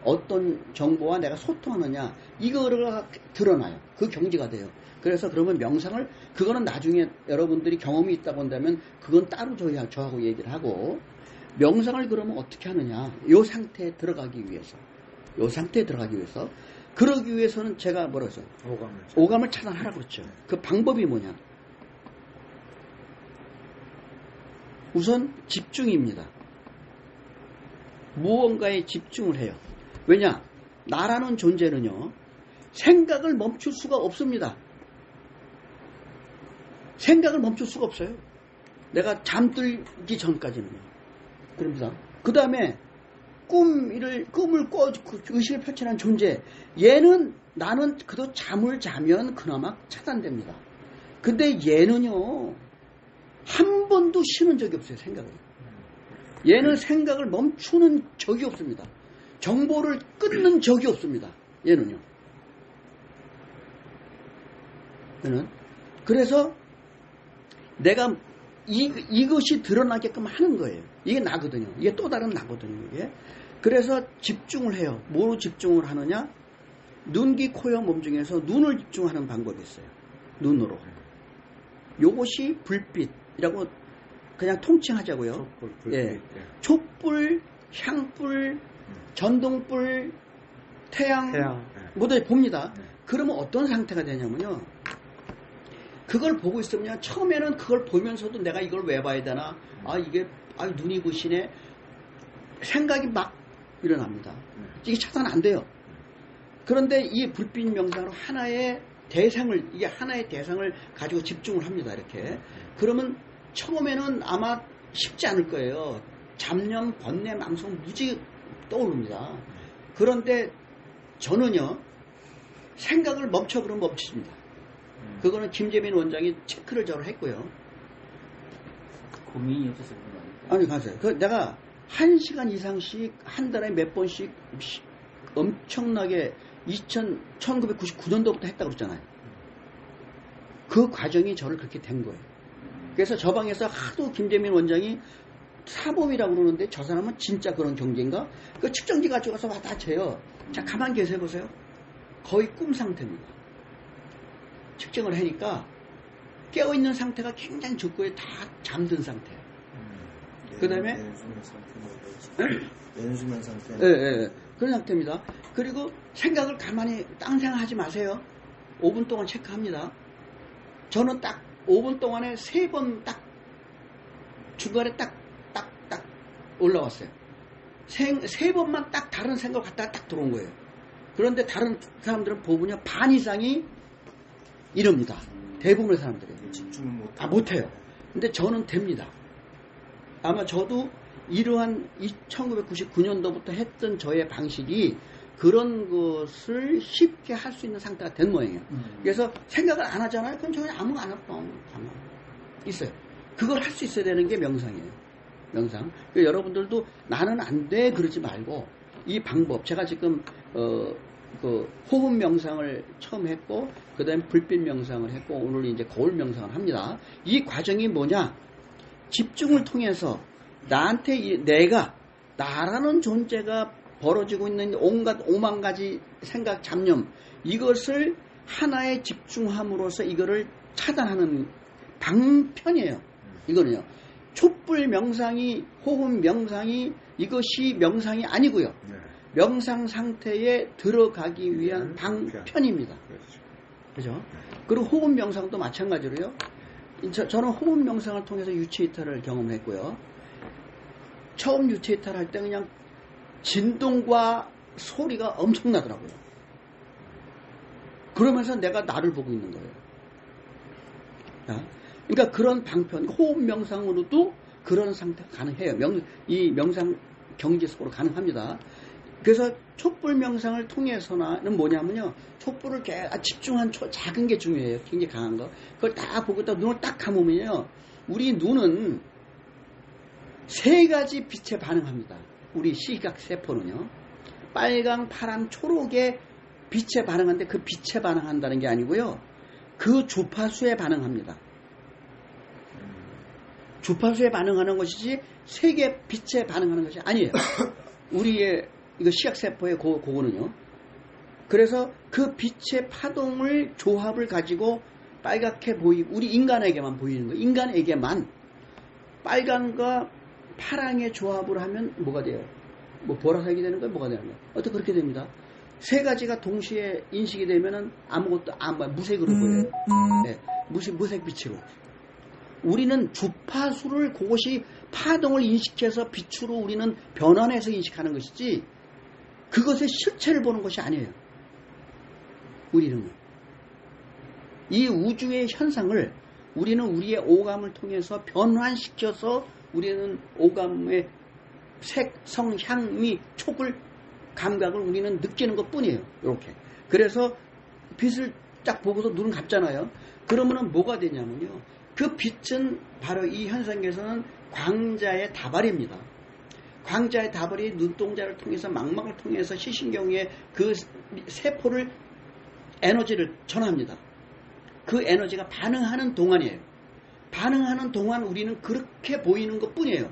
[SPEAKER 2] 어떤 정보와 내가 소통하느냐, 이거가 드러나요. 그 경지가 돼요. 그래서 그러면 명상을, 그거는 나중에 여러분들이 경험이 있다고 한다면 그건 따로 저하고 얘기를 하고, 명상을 그러면 어떻게 하느냐, 요 상태에 들어가기 위해서, 그러기 위해서는 제가 뭐라죠? 오감을 차단하라고 그랬죠. 그 방법이 뭐냐? 우선 집중입니다. 무언가에 집중을 해요. 왜냐? 나라는 존재는요, 생각을 멈출 수가 없습니다. 생각을 멈출 수가 없어요. 내가 잠들기 전까지는요. 그럽니다. 그 다음에 꿈을 의식을 펼치는 존재, 얘는, 나는 그도 잠을 자면 그나마 차단됩니다. 근데 얘는요, 한 번도 쉬는 적이 없어요. 생각을. 얘는 생각을 멈추는 적이 없습니다. 정보를 끊는 적이 없습니다. 얘는요. 그래서 내가 이것이 드러나게끔 하는 거예요. 이게 나거든요. 이게 또 다른 나거든요. 이게. 그래서 집중을 해요. 뭐로 집중을 하느냐? 눈, 귀, 코, 혀, 몸 중에서 눈을 집중하는 방법이 있어요. 눈으로. 요것이 불빛이라고 그냥 통칭하자고요.
[SPEAKER 3] 촛불, 불빛.
[SPEAKER 2] 예. 촛불, 향불, 전등불, 태양. 모두 봅니다. 그러면 어떤 상태가 되냐면요. 그걸 보고 있으면 처음에는 그걸 보면서도 내가 이걸 왜 봐야 되나? 눈이 부시네. 생각이 막 일어납니다. 이게 차단 안 돼요. 그런데 이 불빛 명상으로 하나의 대상을 가지고 집중을 합니다. 이렇게. 그러면 처음에는 아마 쉽지 않을 거예요. 잡념, 번뇌, 망성 무지 떠오릅니다. 그런데 저는요, 생각을 멈춰 그러면 멈춥니다. 그거는 김재민 원장이 체크를 저를 했고요.
[SPEAKER 4] 고민이 없어서 그런 거 아닐까요?
[SPEAKER 2] 아니 가세요. 그 내가 1시간 이상씩 한 달에 몇 번씩 엄청나게 1999년도부터 했다고 그랬잖아요. 그 과정이 저를 그렇게 된 거예요. 그래서 저 방에서 하도 김재민 원장이 사범이라고 그러는데 저 사람은 진짜 그런 경제인가? 그 측정기 가지고 가서 다 재요. 자, 가만 계세요 보세요. 거의 꿈 상태입니다. 측정을 하니까 깨어있는 상태가 굉장히 적고요. 다 잠든 상태예요. 그 다음에
[SPEAKER 1] 연수면 상태.
[SPEAKER 2] 예. 그런 상태입니다. 그리고 생각을 가만히 딴 생각하지 마세요. 5분 동안 체크합니다. 저는 딱 5분 동안에 3번 딱 중간에 딱 올라왔어요. 세 번만 딱 다른 생각 갖다가 딱 들어온 거예요. 그런데 다른 사람들은 보면요 반 이상이 이럽니다. 대부분의 사람들이
[SPEAKER 1] 집중을
[SPEAKER 2] 못해요. 근데 저는 됩니다. 아마 저도 이러한 1999년도부터 했던 저의 방식이 그런 것을 쉽게 할 수 있는 상태가 된 모양이에요. 그래서 생각을 안 하잖아요. 그럼 저는 아무거 안 하고 가만 있어요. 그걸 할 수 있어야 되는 게 명상이에요. 명상. 그러니까 여러분들도 나는 안 돼 그러지 말고 이 방법 제가 지금 그 호흡 명상을 처음 했고 그 다음에 불빛 명상을 했고 오늘 이제 거울 명상을 합니다. 이 과정이 뭐냐? 집중을 통해서 나한테 내가 나라는 존재가 벌어지고 있는 온갖 5만 가지 생각 잡념 이것을 하나에 집중함으로써 이거를 차단하는 방편이에요. 이거는요. 촛불 명상이 호흡 명상이 이것이 명상이 아니고요. 명상 상태에 들어가기 위한 방편입니다. 그죠? 그리고 호흡 명상도 마찬가지로요. 저는 호흡 명상을 통해서 유체 이탈을 경험했고요. 처음 유체 이탈할 때 그냥 진동과 소리가 엄청나더라고요. 그러면서 내가 나를 보고 있는 거예요. 그러니까 그런 방편, 호흡 명상으로도 그런 상태가 가능해요. 이 명상 경지 속으로 가능합니다. 그래서 촛불 명상을 통해서는 뭐냐면요. 촛불을 집중한 작은 게 중요해요. 굉장히 강한 거. 그걸 딱 보고 딱 눈을 딱 감으면요. 우리 눈은 3가지 빛에 반응합니다. 우리 시각 세포는요. 빨강, 파란, 초록의 빛에 반응하는데 그 빛에 반응한다는 게 아니고요. 그 주파수에 반응합니다. 주파수에 반응하는 것이지 3개 빛에 반응하는 것이 아니에요. 우리의 이거 시각세포의 그거는요. 그래서 그 빛의 파동을 조합을 가지고 빨갛게 보이고 우리 인간에게만 보이는 거예요. 인간에게만 빨간과 파랑의 조합을 하면 뭐가 돼요? 뭐 보라색이 되는 거예요? 뭐가 되는 거예요? 어떻게 그렇게 됩니다. 3가지가 동시에 인식이 되면은 아무것도 무색으로 보여요. 네, 무색 빛으로. 우리는 주파수를 그것이 파동을 인식해서 빛으로 우리는 변환해서 인식하는 것이지 그것의 실체를 보는 것이 아니에요. 우리는 이 우주의 현상을 우리는 우리의 오감을 통해서 변환시켜서 우리는 오감의 색, 성, 향, 미, 촉을 감각을 우리는 느끼는 것 뿐이에요. 이렇게. 그래서 빛을 딱 보고서 눈을 감잖아요. 그러면은 뭐가 되냐면요. 그 빛은 바로 이 현상에서는 광자의 다발입니다. 광자의 다발이 눈동자를 통해서 망막을 통해서 시신경에 그 세포를 에너지를 전합니다. 그 에너지가 반응하는 동안이에요. 반응하는 동안 우리는 그렇게 보이는 것 뿐이에요.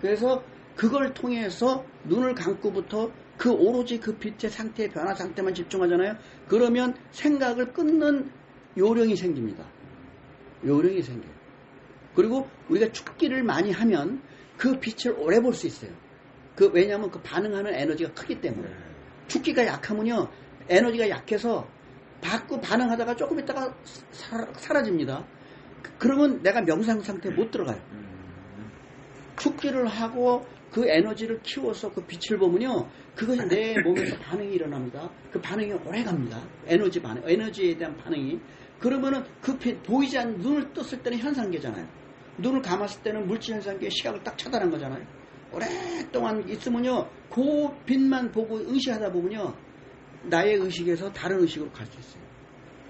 [SPEAKER 2] 그래서 그걸 통해서 눈을 감고부터 그 오로지 그 빛의 상태의 변화 상태만 집중하잖아요. 그러면 생각을 끊는 요령이 생깁니다. 요령이 생겨요. 그리고 우리가 축기를 많이 하면 그 빛을 오래 볼 수 있어요. 왜냐하면 그 반응하는 에너지가 크기 때문에. 축기가 약하면요. 에너지가 약해서 받고 반응하다가 조금 있다가 사라집니다. 그러면 내가 명상 상태에 못 들어가요. 축기를 하고 그 에너지를 키워서 그 빛을 보면요. 그것이 내 몸에서 반응이 일어납니다. 그 반응이 오래 갑니다. 에너지 반응, 에너지에 대한 반응이. 그러면은 그 빛, 보이지 않는 눈을 떴을 때는 현상계잖아요. 눈을 감았을 때는 물질 현상계의 시각을 딱 차단한 거잖아요. 오랫동안 있으면요. 그 빛만 보고 응시하다 보면요. 나의 의식에서 다른 의식으로 갈 수 있어요.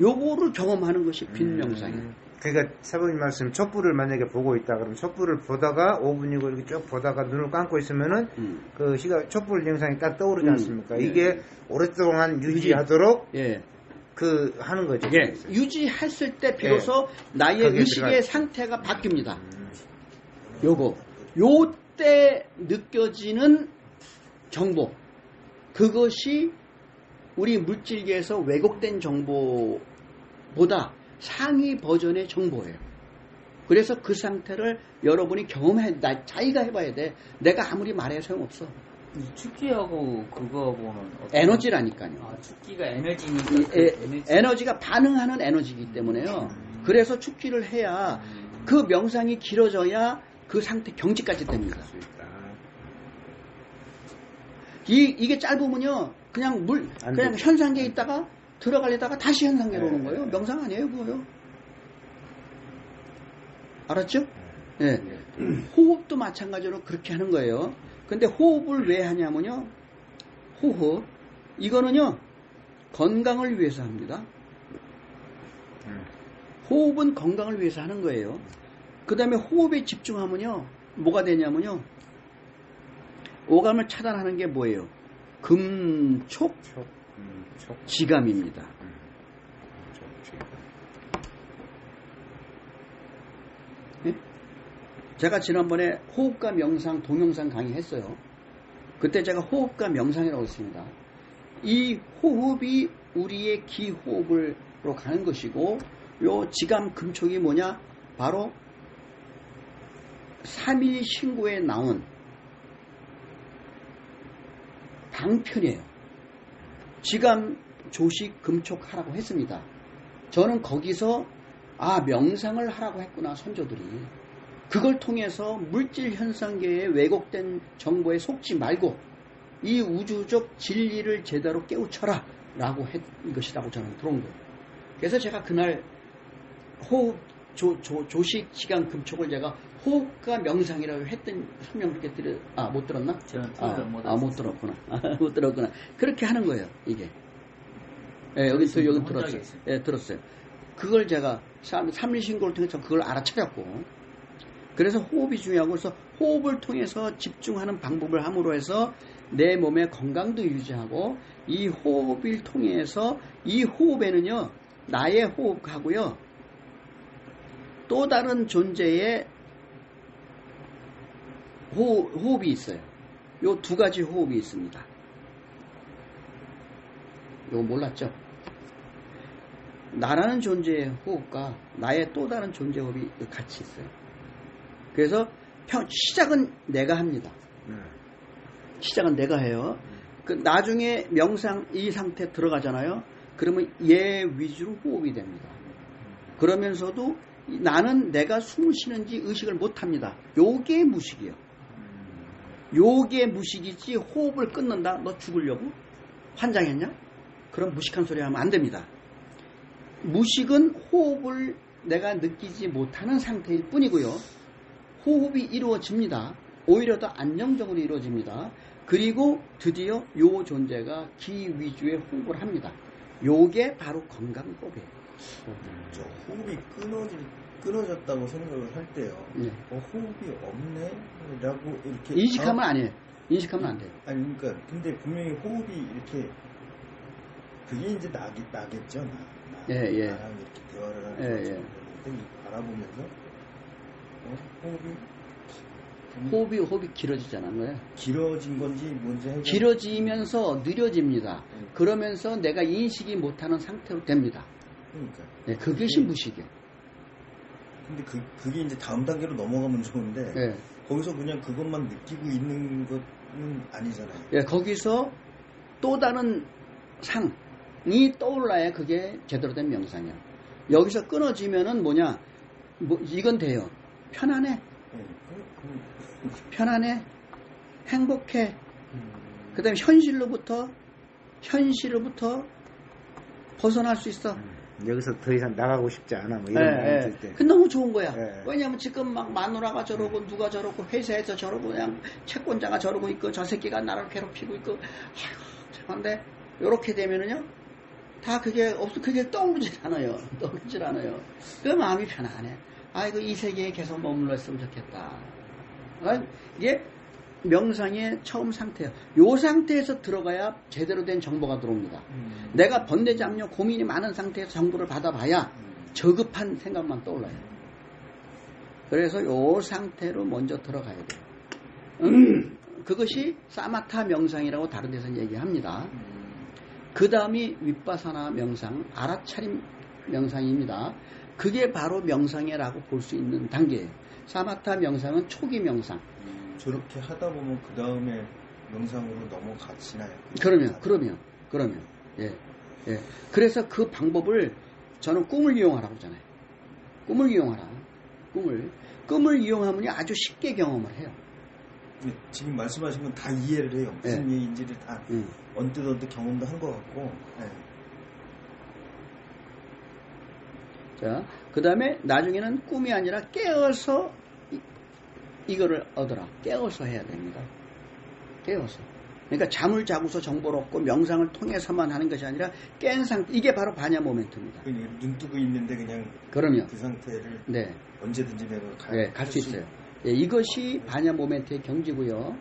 [SPEAKER 2] 요거를 경험하는 것이 빈명상이에요.
[SPEAKER 3] 그러니까 사부님 말씀 촛불을 만약에 보고 있다 그러면 촛불을 보다가 5분이고 이렇게 쭉 보다가 눈을 감고 있으면은 그 시각 촛불 영상이 딱 떠오르지 않습니까?
[SPEAKER 2] 네.
[SPEAKER 3] 이게 오랫동안 유지하도록
[SPEAKER 2] 예.
[SPEAKER 3] 그 하는 거죠.
[SPEAKER 2] 예. 유지했을 때 비로소 나의
[SPEAKER 3] 거기에
[SPEAKER 2] 의식의
[SPEAKER 3] 들어갈
[SPEAKER 2] 상태가 바뀝니다. 요때 느껴지는 정보, 그것이 우리 물질계에서 왜곡된 정보보다 상위 버전의 정보예요. 그래서 그 상태를 여러분이 경험해, 자기가 해봐야 돼. 내가 아무리 말해야 소용없어.
[SPEAKER 4] 이 축기하고 그거하고는 어떤-
[SPEAKER 2] 에너지라니까요.
[SPEAKER 4] 아, 축기가 에너지니까
[SPEAKER 2] 에너지가 반응하는 에너지이기 때문에요. 그래서 축기를 해야 그 명상이 길어져야 그 상태 경지까지 됩니다. 이게 짧으면요, 그냥 그냥 현상계에 있다가 들어가려다가 다시 현상계로 오는 거예요. 명상 아니에요, 그거요. 알았죠? 예. 호흡도 마찬가지로 그렇게 하는 거예요. 근데 호흡을 왜 하냐면요, 호흡, 이거는요, 건강을 위해서 합니다. 호흡은 건강을 위해서 하는 거예요. 그 다음에 호흡에 집중하면요, 뭐가 되냐면요, 오감을 차단하는 게 뭐예요? 금촉 지감입니다. 네? 제가 지난번에 호흡과 명상 동영상 강의했어요. 그때 제가 호흡과 명상이라고 했습니다. 이 호흡이 우리의 기호흡으로 가는 것이고, 요 지감 금촉이 뭐냐? 바로 3일 신고에 나온 방편이에요. 지감 조식 금촉하라고 했습니다. 저는 거기서 명상을 하라고 했구나, 선조들이. 그걸 통해서 물질 현상계에 왜곡된 정보에 속지 말고 이 우주적 진리를 제대로 깨우쳐라 라고 했던 것이라고 저는 들어온 거예요. 그래서 제가 그날 호흡 조식 지감 금촉을 제가 호흡과 명상이라고 했던 설명 그렇게 못 들었나?
[SPEAKER 4] 저는
[SPEAKER 2] 못 들었구나. 못 들었구나. 그렇게 하는 거예요, 이게. 예, 여기 들었어요. 예, 들었어요. 그걸 제가 3일 신고를 통해서 그걸 알아차렸고, 그래서 호흡이 중요하고, 그래서 호흡을 통해서 집중하는 방법을 함으로 해서 내 몸의 건강도 유지하고, 이 호흡을 통해서 이 호흡에는요, 나의 호흡하고요, 또 다른 존재의 호흡이 있어요. 요 두 가지 호흡이 있습니다. 요거 몰랐죠? 나라는 존재의 호흡과 나의 또 다른 존재의 호흡이 같이 있어요. 그래서 시작은 내가 합니다. 시작은 내가 해요. 그 나중에 명상 이 상태 들어가잖아요. 그러면 얘 위주로 호흡이 됩니다. 그러면서도 나는 내가 숨을 쉬는지 의식을 못합니다. 요게 무식이에요. 요게 무식이지. 호흡을 끊는다? 너 죽으려고? 환장했냐? 그럼 무식한 소리 하면 안 됩니다. 무식은 호흡을 내가 느끼지 못하는 상태일 뿐이고요. 호흡이 이루어집니다. 오히려 더 안정적으로 이루어집니다. 그리고 드디어 요 존재가 기 위주의 호흡을 합니다. 요게 바로 건강법이에요.
[SPEAKER 1] 저 호흡이 끊어졌다고 생각을 할 때요.
[SPEAKER 2] 네.
[SPEAKER 1] 호흡이 없네? 라고 이렇게.
[SPEAKER 2] 인식하면 아니에요. 인식하면 안 돼요.
[SPEAKER 1] 아니, 그러니까, 근데 분명히 호흡이 이렇게, 그게 이제 나겠죠. 나랑
[SPEAKER 2] 예.
[SPEAKER 1] 이렇게 대화를 하는
[SPEAKER 2] 예,
[SPEAKER 1] 거죠. 그런데 바라보면서,
[SPEAKER 2] 호흡이 길어지잖아요. 거예요.
[SPEAKER 1] 길어진 건지 뭔지 해서.
[SPEAKER 2] 길어지면서 느려집니다. 그러면서 내가 인식이 못하는 상태로 됩니다.
[SPEAKER 1] 그러니까.
[SPEAKER 2] 네, 그것이 무식이에요.
[SPEAKER 1] 근데 그게 이제 다음 단계로 넘어가면 좋은데,
[SPEAKER 2] 네.
[SPEAKER 1] 거기서 그냥 그것만 느끼고 있는 것은 아니잖아요.
[SPEAKER 2] 네, 거기서 또 다른 상이 떠올라야 그게 제대로 된 명상이에요. 여기서 끊어지면은 뭐냐, 이건 돼요. 편안해. 편안해. 행복해. 그 다음에 현실로부터 벗어날 수 있어.
[SPEAKER 3] 여기서 더 이상 나가고 싶지 않아. 뭐 이런 마음이 들 때.
[SPEAKER 2] 그 너무 좋은 거야.
[SPEAKER 3] 예.
[SPEAKER 2] 왜냐면 지금 막 마누라가 저러고 누가 저러고 회사에서 저러고 그냥 채권자가 저러고 있고 저 새끼가 나를 괴롭히고 있고 아이고 참한데 이렇게 되면은요, 다 그게 떠오르질 않아요. 떠오르질 않아요. 그 마음이 편안해. 아이고, 이 세계에 계속 머물러 있으면 좋겠다. 이게 명상의 처음 상태예요. 이 상태에서 들어가야 제대로 된 정보가 들어옵니다. 내가 번뇌잡념, 고민이 많은 상태에서 정보를 받아봐야 저급한 생각만 떠올라요. 그래서 이 상태로 먼저 들어가야 돼요. 그것이 사마타 명상이라고 다른 데서는 얘기합니다. 그 다음이 윗바사나 명상, 알아차림 명상입니다. 그게 바로 명상이라고 볼 수 있는 단계예요. 사마타 명상은 초기 명상.
[SPEAKER 1] 저렇게 하다 보면 그 다음에 명상으로 넘어가시나요?
[SPEAKER 2] 그러면. 예. 그래서 그 방법을 저는 꿈을 이용하라고 하잖아요. 꿈을 이용하라. 꿈을 이용하면 아주 쉽게 경험을 해요.
[SPEAKER 1] 지금 말씀하신 건 다 이해를 해요. 무슨 얘기인지를 다 언뜻 경험도 한 것 같고.
[SPEAKER 2] 자, 그 다음에 나중에는 꿈이 아니라 깨어서 이거를 얻어라. 깨어서 해야 됩니다. 깨어서. 그러니까 잠을 자고서 정보를 얻고 명상을 통해서만 하는 것이 아니라 깬 상태. 이게 바로 바냐 모멘트입니다.
[SPEAKER 1] 눈 뜨고 있는데 그냥
[SPEAKER 2] 그러면
[SPEAKER 1] 그 상태를
[SPEAKER 2] 네.
[SPEAKER 1] 언제든지 내가
[SPEAKER 2] 갈 수 있어요. 예, 이것이 바냐 모멘트의 경지고요.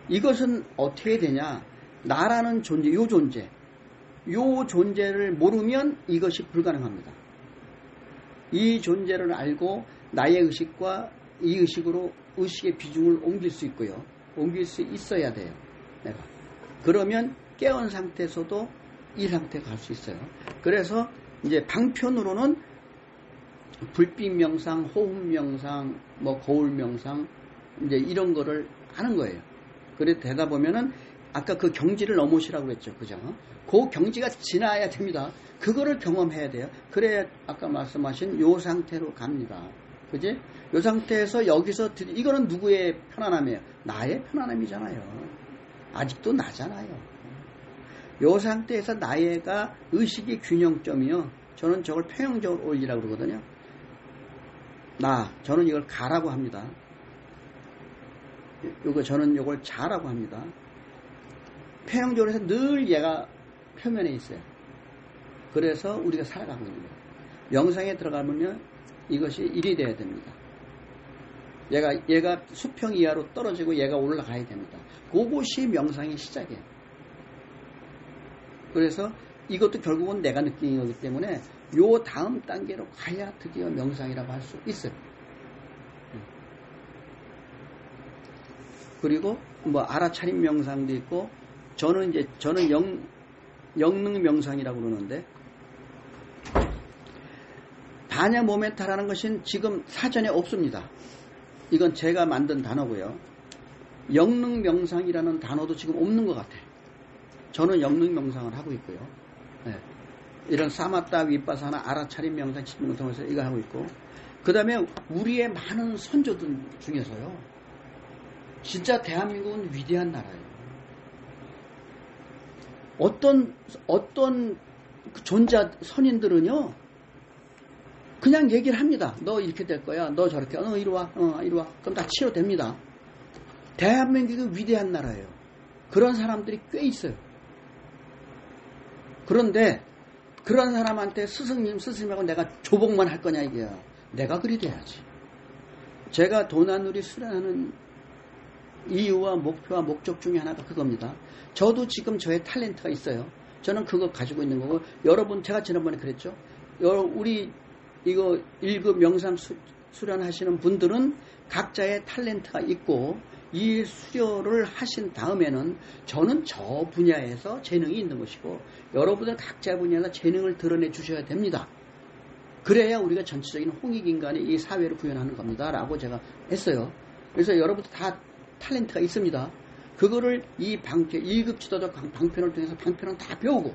[SPEAKER 2] 이것은 어떻게 되냐? 나라는 존재, 요 존재를 모르면 이것이 불가능합니다. 이 존재를 알고 나의 의식과 이 의식으로 의식의 비중을 옮길 수 있고요. 옮길 수 있어야 돼요. 내가. 그러면 깨어난 상태에서도 이 상태에 갈 수 있어요. 그래서 이제 방편으로는 불빛 명상, 호흡 명상, 거울 명상, 이제 이런 거를 하는 거예요. 그래 되다 보면은 아까 그 경지를 넘으시라고 그랬죠. 그죠? 그 경지가 지나야 됩니다. 그거를 경험해야 돼요. 그래야 아까 말씀하신 요 상태로 갑니다. 그지? 요 상태에서 여기서 이거는 누구의 편안함이에요? 나의 편안함이잖아요. 아직도 나잖아요. 요 상태에서 나의가 의식의 균형점이요. 저는 저걸 평형적으로 올리라고 그러거든요. 저는 이걸 가라고 합니다. 저는 이걸 자라고 합니다. 평형적으로 해서 늘 얘가 표면에 있어요. 그래서 우리가 살아가고 있는 거예요. 명상에 들어가면요, 이것이 일이 돼야 됩니다. 얘가 수평 이하로 떨어지고 얘가 올라가야 됩니다. 그것이 명상의 시작이에요. 그래서 이것도 결국은 내가 느끼는 거기 때문에 요 다음 단계로 가야 드디어 명상이라고 할 수 있어요. 그리고 알아차림 명상도 있고, 저는 영능 명상이라고 그러는데, 바냐 모멘타라는 것은 지금 사전에 없습니다. 이건 제가 만든 단어고요. 영능 명상이라는 단어도 지금 없는 것 같아요. 저는 영능 명상을 하고 있고요. 네. 이런 사마타, 윗바사나, 알아차림 명상, 집중명상을 해서 이거 하고 있고, 그 다음에 우리의 많은 선조들 중에서요, 진짜 대한민국은 위대한 나라예요. 어떤 선인들은요, 그냥 얘기를 합니다. 너 이렇게 될 거야. 너 저렇게. 이리 와. 이리 와. 그럼 다 치료됩니다. 대한민국이 위대한 나라예요. 그런 사람들이 꽤 있어요. 그런데 그런 사람한테 스승님하고 내가 조복만 할 거냐 이게요. 내가 그리 돼야지. 제가 도난누리 수련하는 이유와 목표와 목적 중에 하나가 그겁니다. 저도 지금 저의 탤런트가 있어요. 저는 그거 가지고 있는 거고, 여러분, 제가 지난번에 그랬죠. 우리 이거 1급 명상 수련하시는 분들은 각자의 탤런트가 있고, 이 수료를 하신 다음에는 저는 저 분야에서 재능이 있는 것이고, 여러분들 각자 분야에서 재능을 드러내 주셔야 됩니다. 그래야 우리가 전체적인 홍익인간이 이 사회를 구현하는 겁니다. 라고 제가 했어요. 그래서 여러분들 다 탤런트가 있습니다. 그거를 이 1급 지도자 방편을 통해서 방편은 다 배우고,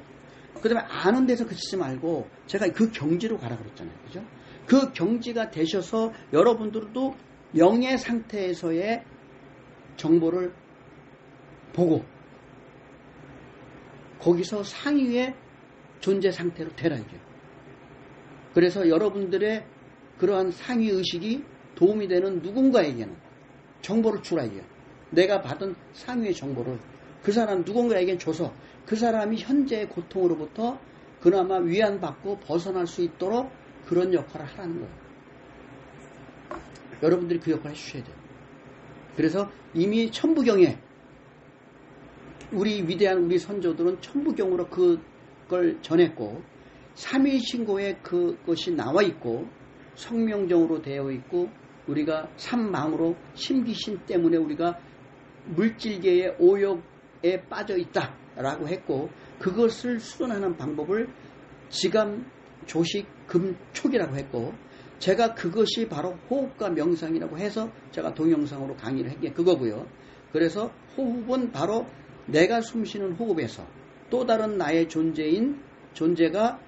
[SPEAKER 2] 그 다음에 아는 데서 그치지 말고, 제가 그 경지로 가라 그랬잖아요. 그죠? 그 경지가 되셔서 여러분들도 영의 상태에서의 정보를 보고, 거기서 상위의 존재 상태로 되라 이게요. 그래서 여러분들의 그러한 상위 의식이 도움이 되는 누군가에게는 정보를 주라 이게요. 내가 받은 상위의 정보를 그 사람 누군가에게 줘서 그 사람이 현재의 고통으로부터 그나마 위안받고 벗어날 수 있도록 그런 역할을 하라는 거예요. 여러분들이 그 역할을 해주셔야 돼요. 그래서 이미 천부경에 우리 위대한 우리 선조들은 천부경으로 그걸 전했고 삼위신고에 그것이 나와 있고 성명정으로 되어 있고 우리가 삼망으로 심기신 때문에 우리가 물질계의 오욕에 빠져 있다라고 했고 그것을 수련하는 방법을 지감, 조식, 금, 촉이라고 했고 제가 그것이 바로 호흡과 명상이라고 해서 제가 동영상으로 강의를 한 게 그거고요. 그래서 호흡은 바로 내가 숨쉬는 호흡에서 또 다른 나의 존재가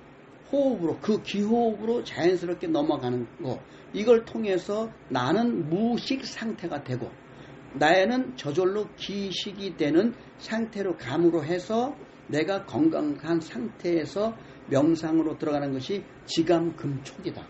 [SPEAKER 2] 호흡으로 그 기호흡으로 자연스럽게 넘어가는 거 이걸 통해서 나는 무식 상태가 되고 나에는 저절로 기식이 되는 상태로 감으로 해서 내가 건강한 상태에서 명상으로 들어가는 것이 지감금촉이다.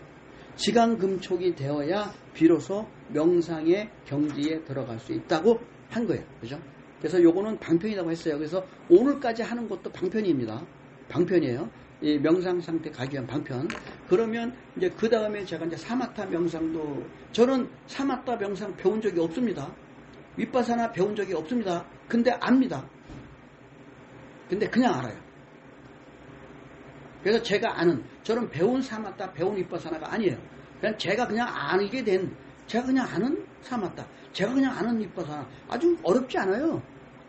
[SPEAKER 2] 지감금촉이 되어야 비로소 명상의 경지에 들어갈 수 있다고 한 거예요. 그죠? 그래서 요거는 방편이라고 했어요. 그래서 오늘까지 하는 것도 방편입니다. 방편이에요. 이 명상 상태 가기 위한 방편. 그러면 이제 그 다음에 제가 이제 사마타 명상도 저는 사마타 명상 배운 적이 없습니다. 윗바사나 배운 적이 없습니다. 근데 압니다. 근데 그냥 알아요. 그래서 제가 아는 저는 배운 사마타 배운 윗바사나가 아니에요. 그냥 제가 그냥 알게 된 제가 그냥 아는 사마타 제가 그냥 아는 윗바사나 아주 어렵지 않아요.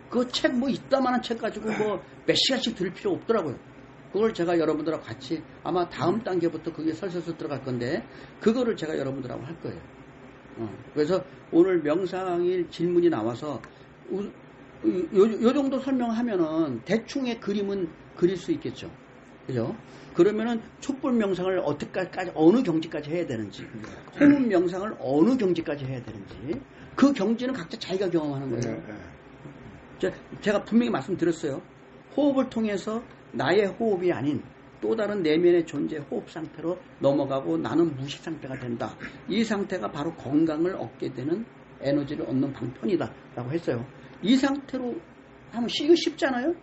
[SPEAKER 2] 그 책 뭐 이따만한 책 가지고 뭐 몇 시간씩 들을 필요 없더라고요. 그걸 제가 여러분들하고 같이 아마 다음 단계부터 그게 설설설 들어갈 건데 그거를 제가 여러분들하고 할 거예요. 그래서 오늘 명상일 질문이 나와서 요 정도 설명하면은 대충의 그림은 그릴 수 있겠죠. 그죠? 그러면은 촛불 명상을 어떻게까지 어느 경지까지 해야 되는지 호흡 명상을 어느 경지까지 해야 되는지 그 경지는 각자 자기가 경험하는 거예요. 제가 분명히 말씀드렸어요. 호흡을 통해서 나의 호흡이 아닌 또 다른 내면의 존재 호흡 상태로 넘어가고 나는 무식 상태가 된다. 이 상태가 바로 건강을 얻게 되는 에너지를 얻는 방편이다 라고 했어요. 이 상태로 하면 이거 쉽잖아요.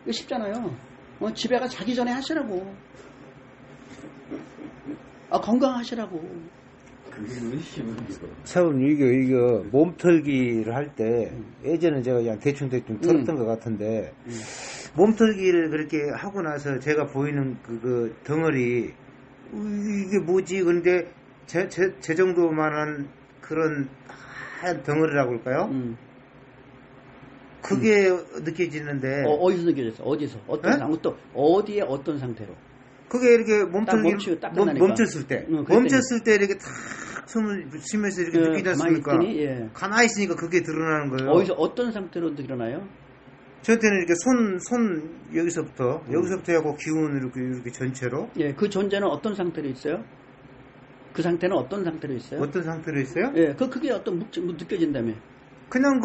[SPEAKER 2] 이거 쉽잖아요. 집에 가 자기 전에 하시라고. 건강하시라고.
[SPEAKER 3] 참 이거 몸털기를 할 때 예전에 제가 그냥 대충 털었던 것 같은데 몸털기를 그렇게 하고 나서 제가 보이는 그 덩어리 이게 뭐지? 근데 제 정도만한 그런 하얀 덩어리라고 할까요? 그게 느껴지는데
[SPEAKER 2] 어디서 느껴졌어? 어디서? 어디에 어떤 상태로?
[SPEAKER 3] 그게 이렇게 몸털기 멈췄을 때 이렇게 탁 숨을 쉬면서 이렇게 느끼지 않습니까? 가만히 있으니까 그게 드러나는 거예요.
[SPEAKER 2] 어디서 어떤 상태로 드러나요?
[SPEAKER 3] 저한테는 이렇게 손 여기서부터 하고 기운을 이렇게 전체로.
[SPEAKER 2] 예, 그 존재는 어떤 상태로 있어요? 그 상태는 어떤 상태로 있어요?
[SPEAKER 3] 어떤 상태로 있어요?
[SPEAKER 2] 예, 그게 어떤 느껴진다며?
[SPEAKER 3] 그냥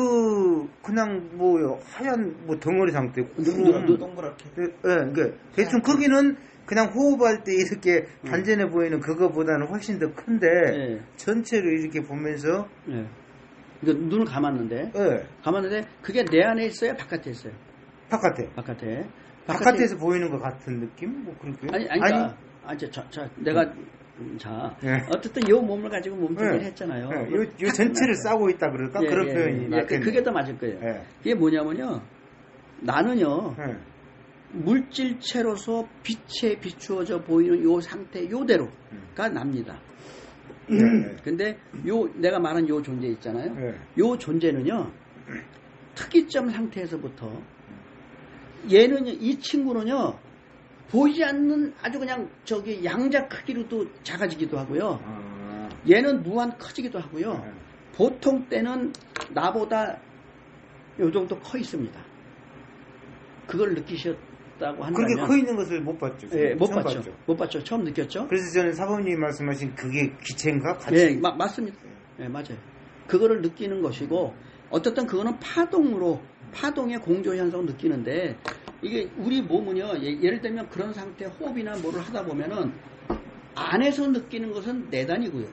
[SPEAKER 3] 뭐 하얀 뭐 덩어리 상태.
[SPEAKER 1] 동그랗게.
[SPEAKER 3] 예, 그러니까 대충 크기는 그냥 호흡할 때 이렇게 단전해 보이는 그거보다는 훨씬 더 큰데 전체로 이렇게 보면서
[SPEAKER 2] 그러니까 눈을 감았는데 그게 내 안에 있어요? 바깥에 있어요?
[SPEAKER 3] 바깥에서 보이는 것 같은 느낌? 뭐 그렇게?
[SPEAKER 2] 내가 어쨌든 요 몸을 가지고 몸풀기를 했잖아요.
[SPEAKER 3] 요 전체를 싸고 있다 그럴까? 그런 표현이 맞겠네요.
[SPEAKER 2] 그게 더 맞을 거예요. 그게 뭐냐면요. 나는요. 물질체로서 빛에 비추어져 보이는 요 상태 요대로가 납니다. 근데 내가 말한 요 존재 있잖아요. 요 존재는요. 특이점 상태에서부터 이 친구는요. 보이지 않는 아주 그냥 양자 크기로도 작아지기도 하고요. 얘는 무한 커지기도 하고요. 보통 때는 나보다 요 정도 커 있습니다. 그걸 느끼셨다고 한다면
[SPEAKER 3] 그렇게 커 있는 것을 못 봤죠.
[SPEAKER 2] 예, 못 봤죠. 처음 느꼈죠.
[SPEAKER 3] 그래서 저는 사범님이 말씀하신 그게 기체인가?
[SPEAKER 2] 예, 맞습니다. 예, 맞아요. 그거를 느끼는 것이고 어쨌든 그거는 파동의 공조 현상을 느끼는데 이게 우리 몸은요. 예를 들면 그런 상태 호흡이나 뭐를 하다 보면은 안에서 느끼는 것은 내단이고요.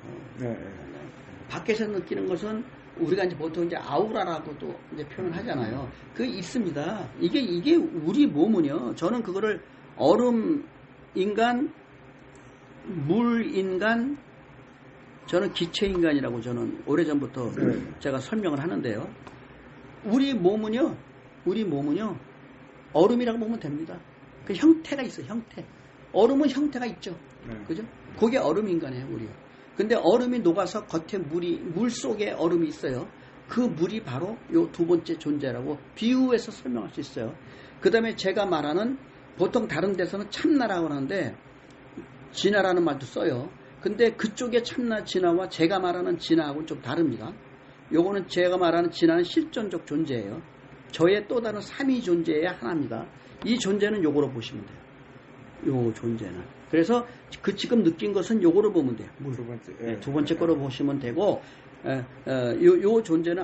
[SPEAKER 2] 밖에서 느끼는 것은 우리가 이제 보통 이제 아우라라고도 이제 표현하잖아요. 그 있습니다. 이게 우리 몸은요. 저는 그거를 얼음 인간, 물 인간, 저는 기체 인간이라고 저는 오래전부터 제가 설명을 하는데요. 우리 몸은요. 얼음이라고 보면 됩니다. 그 형태가 있어요. 형태. 얼음은 형태가 있죠. 그죠? 그게 얼음 인간이에요, 우리. 근데 얼음이 녹아서 겉에 물 속에 얼음이 있어요. 그 물이 바로 요 두 번째 존재라고 비유해서 설명할 수 있어요. 그 다음에 제가 말하는, 보통 다른 데서는 참나라고 하는데, 진화라는 말도 써요. 근데 그쪽의 참나 진화와 제가 말하는 진화하고는 좀 다릅니다. 요거는 제가 말하는 진화는 실존적 존재예요. 저의 또 다른 삼위 존재의 하나입니다. 이 존재는 요거로 보시면 돼요. 요 존재는. 그래서 그 지금 느낀 것은 요거로 보면 돼요. 두 번째 거로 보시면 되고, 요 존재는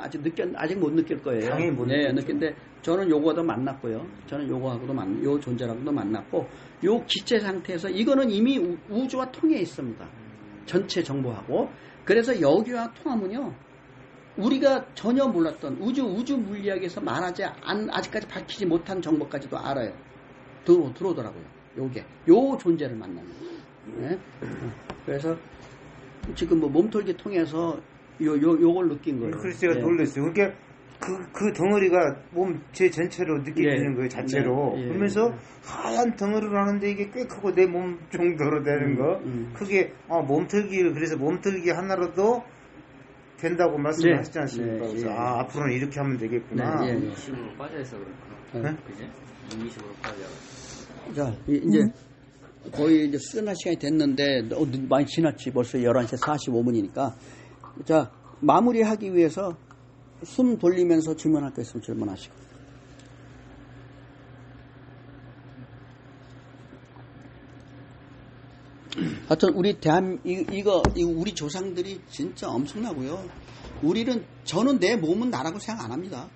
[SPEAKER 2] 아직 못 느낄 거예요.
[SPEAKER 3] 당연히 못
[SPEAKER 2] 느끼는데 저는 요거도 만났고요. 저는 요거하고도 요 존재랑도 만났고, 요 기체 상태에서 이거는 이미 우주와 통해 있습니다. 전체 정보하고. 그래서 여기와 통하면요. 우리가 전혀 몰랐던 우주 물리학에서 말하지 아직까지 밝히지 못한 정보까지도 알아요. 들어오더라고요. 요 존재를 만나는 거예요. 네? 그래서 지금 뭐 몸털기 통해서 요걸 느낀 거예요.
[SPEAKER 3] 그래서 제가 놀랐어요. 그러니까 그 덩어리가 몸 제 전체로 느껴지는 거예요, 자체로. 그러면서 하얀 덩어리로 하는데 이게 꽤 크고 내 몸 정도로 되는 거. 그게 그래서 몸털기 하나로도 된다고 말씀하시지 않습니까? 그래서 앞으로는 이렇게 하면 되겠구나.
[SPEAKER 4] 이식으로 빠져서 그렇구나. 그지? 이식으로 빠져.
[SPEAKER 2] 자, 이제 거의 이제 끝날 시간이 됐는데 많이 지났지. 벌써 11시 45분이니까. 자, 마무리하기 위해서 숨 돌리면서 질문할 거 있으면 질문하시고. 하여튼 우리 이거 우리 조상들이 진짜 엄청나고요. 저는 내 몸은 나라고 생각 안 합니다.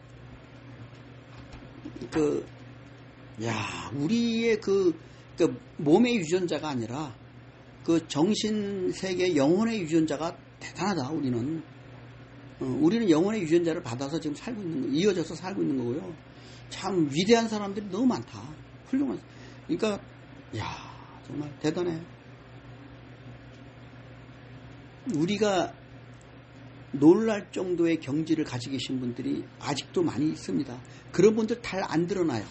[SPEAKER 2] 우리의 그 몸의 유전자가 아니라 그 정신 세계 영혼의 유전자가 대단하다. 우리는 영혼의 유전자를 받아서 지금 살고 있는 거, 이어져서 살고 있는 거고요. 참 위대한 사람들이 너무 많다. 훌륭한. 그러니까 정말 대단해. 우리가 놀랄 정도의 경지를 가지고 계신 분들이 아직도 많이 있습니다. 그런 분들 잘 안 드러나요.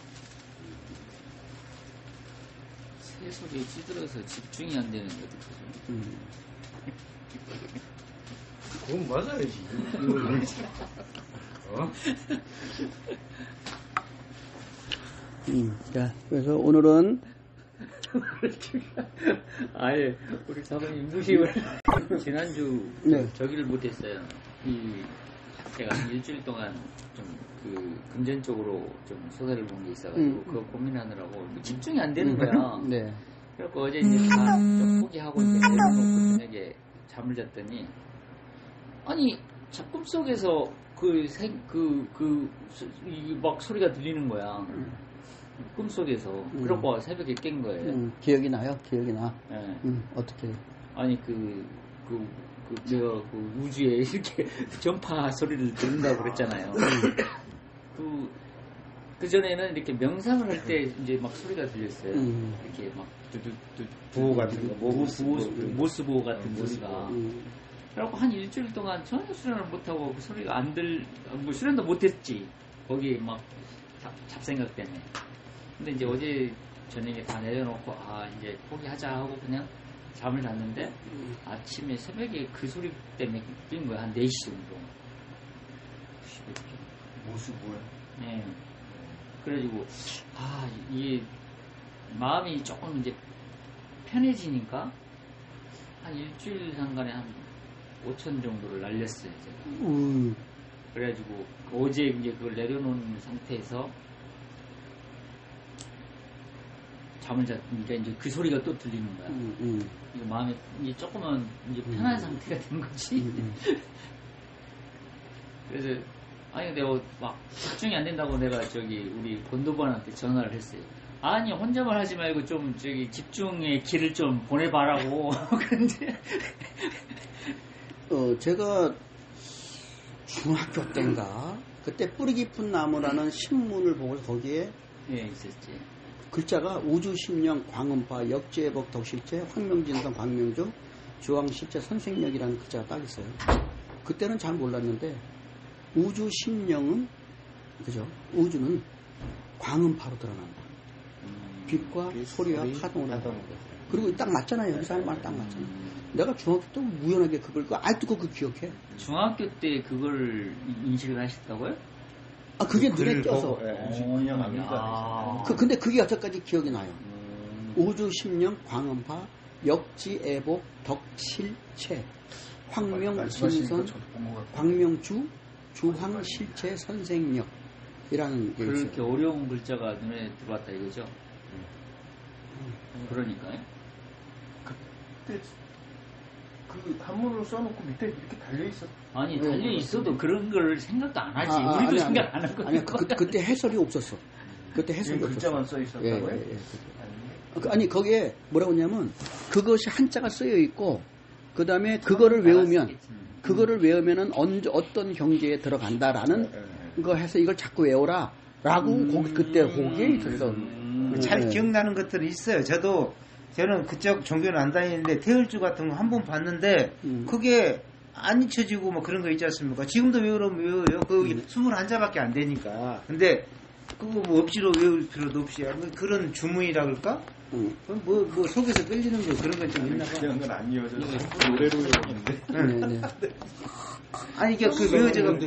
[SPEAKER 4] 새 소리에 찌들어서 집중이 안 되는 게 어떡하죠?
[SPEAKER 1] 그건 맞아야지.
[SPEAKER 2] 자, 그래서 오늘은
[SPEAKER 4] 아예 우리 사모님 무심을 지난주 저기를 못했어요. 제가 한 일주일 동안 좀 금전적으로 좀 소설을 본 게 있어가지고 그거 고민하느라고 집중이 안 되는 거야.
[SPEAKER 2] 네.
[SPEAKER 4] 그래갖고 어제 이제 다 좀 포기하고 이제 내려놓고 저녁에 잠을 잤더니 아니 꿈속에서 막 소리가 들리는 거야. 꿈속에서. 그러고 새벽에 깬 거예요.
[SPEAKER 2] 기억이 나요? 기억이 나?
[SPEAKER 4] 네.
[SPEAKER 2] 어떻게?
[SPEAKER 4] 아니 내가 우주에 이렇게 전파 소리를 듣는다고 그랬잖아요. 그 전에는 이렇게 명상을 할 때 이제 막 소리가 들렸어요. 이렇게 막
[SPEAKER 3] 부호 같은 거,
[SPEAKER 4] 모스 부호 같은 소리가. 그래갖고 한 일주일 동안 전혀 수련을 못하고 그 소리가 수련도 못했지. 거기 막 잡생각 때문에. 근데 이제 어제 저녁에 다 내려놓고 이제 포기하자 하고 그냥 잠을 잤는데 아침에 새벽에 그 소리 때문에 낀 거야. 한 4시 정도.
[SPEAKER 1] 모습 뭐야?
[SPEAKER 4] 네. 그래가지고 이게 마음이 조금 이제 편해지니까 한 일주일 상간에 한 5천 정도를 날렸어요, 제가. 그래가지고 어제 이제 그걸 내려놓은 상태에서 잠을 잤으니까 이제 그 소리가 또 들리는 거야. 이거 마음이 이제 조금은 이제 편한 상태가 된 거지. 그래서 근데 막 집중이 안 된다고 내가 우리 본도반한테 전화를 했어요. 아니 혼자만 하지 말고 좀 집중의 길을 좀 보내봐라고. 그런데
[SPEAKER 2] 제가 중학교 때인가 그때 뿌리 깊은 나무라는 신문을 보고 거기에
[SPEAKER 4] 예, 있었지.
[SPEAKER 2] 글자가 우주심령 광음파 역지애복 덕실체 황명진성 광명주 주황실체 선생력이라는 글자가 딱 있어요. 그때는 잘 몰랐는데 우주심령은 그죠? 우주는 광음파로 드러난다. 빛과 소리와 파동으로. 그리고 딱 맞잖아요. 여기서 하는 말 딱 맞잖아요. 내가 중학교 때 우연하게 그걸 아직도 그거 기억해.
[SPEAKER 4] 중학교 때 그걸 인식을 하셨다고요?
[SPEAKER 2] 아 그게 눈에
[SPEAKER 3] 글을
[SPEAKER 2] 띄어서.
[SPEAKER 3] 보고, 예.
[SPEAKER 1] 그냥 압니다.
[SPEAKER 4] 아.
[SPEAKER 2] 근데 그게 여태까지 기억이 나요. 우주심령 광음파 역지애복 덕실체 황명진선 광명주 주황실체 선생력이라는 게
[SPEAKER 4] 그렇게
[SPEAKER 2] 있어요.
[SPEAKER 4] 어려운 글자가 눈에 들어왔다 이거죠? 그러니까요.
[SPEAKER 1] 그때 그 한문으로 써놓고 밑에 이렇게 달려있었.
[SPEAKER 4] 아니 달려 있어도 그런 걸 생각도 안 하지. 우리도
[SPEAKER 2] 아니,
[SPEAKER 4] 생각 안 하고.
[SPEAKER 2] 아니 그때 해설이 없었어. 그때 해설이 없었어.
[SPEAKER 1] 글자만 써 있었다고요?
[SPEAKER 2] 예. 아니 거기에 뭐라고 했냐면 그것이 한자가 쓰여 있고 그 다음에 그거를 외우면은 언제 어떤 경지에 들어간다라는 거 해서 이걸 자꾸 외워라라고 그때 거기에 있었어.
[SPEAKER 3] 잘
[SPEAKER 2] 네.
[SPEAKER 3] 기억나는 것들이 있어요. 저는 그쪽 종교는 안 다니는데 태을주 같은 거 한 번 봤는데 그게 안 잊혀지고 뭐 그런 거 있지 않습니까? 지금도 외우면 외워요. 그 21자밖에 안 되니까. 근데 그거 뭐 억지로 외울 필요도 없이 뭐 그런 주문이라 그럴까? 뭐 속에서 끌리는 거 그런 건 좀 있나 봐.
[SPEAKER 1] 그런 건 안 이어져서 노래로 외우는데.
[SPEAKER 2] 네.
[SPEAKER 3] 아니 이게 그 외워져가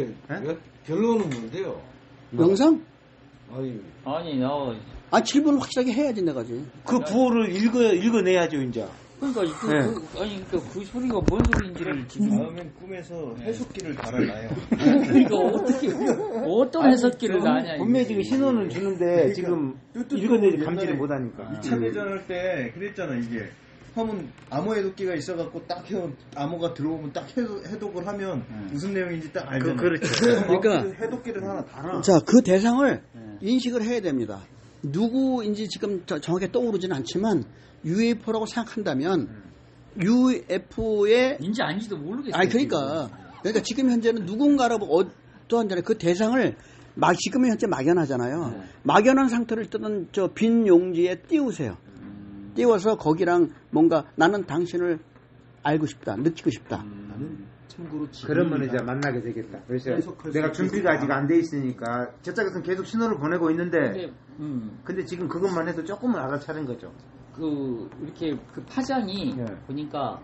[SPEAKER 6] 결론은 뭔데요?
[SPEAKER 2] 영상?
[SPEAKER 6] 아니,
[SPEAKER 4] 아니
[SPEAKER 2] 질문을 확실하게 해야지 내가지.
[SPEAKER 3] 그 부호를 읽어내야죠 이제.
[SPEAKER 4] 그러니까 그 소리가 뭔 소리인지를 지금
[SPEAKER 1] 다음엔 꿈에서 해석기를 달아놔요.
[SPEAKER 4] 그러니까 어떻게 어떤 해석기를 나냐.
[SPEAKER 3] 분명히 지금 신호는 주는데 지금 읽어내지 감지를 못하니까.
[SPEAKER 1] 2차 대전할 때 그랬잖아 이게. 하면 암호 해독기가 있어갖고 딱 암호가 들어오면 딱 해독을 하면 무슨 내용인지 딱 알잖아.
[SPEAKER 3] 그렇죠.
[SPEAKER 2] 그러니까
[SPEAKER 1] 해독기를 하나 달아.
[SPEAKER 2] 자, 그 대상을 인식을 해야 됩니다. 누구인지 지금 정확하게 떠오르진 않지만 UFO라고 생각한다면 UFO의
[SPEAKER 4] 인지 아닌지도 모르겠어요.
[SPEAKER 2] 아니 그러니까 지금 현재는 누군가로 어떠한잖아요. 그 대상을 지금 현재 막연하잖아요. 막연한 상태를 일단은 저 빈 용지에 띄우세요. 띄워서 거기랑 뭔가 나는 당신을 알고 싶다, 느끼고 싶다.
[SPEAKER 3] 그러면 이제 만나게 되겠다. 그래서 내가 준비가 아직 안 돼 있으니까 저쪽에서는 계속 신호를 보내고 있는데 근데 지금 그것만 해도 조금은 알아차린 거죠.
[SPEAKER 4] 이렇게 그 파장이
[SPEAKER 3] 네.
[SPEAKER 4] 보니까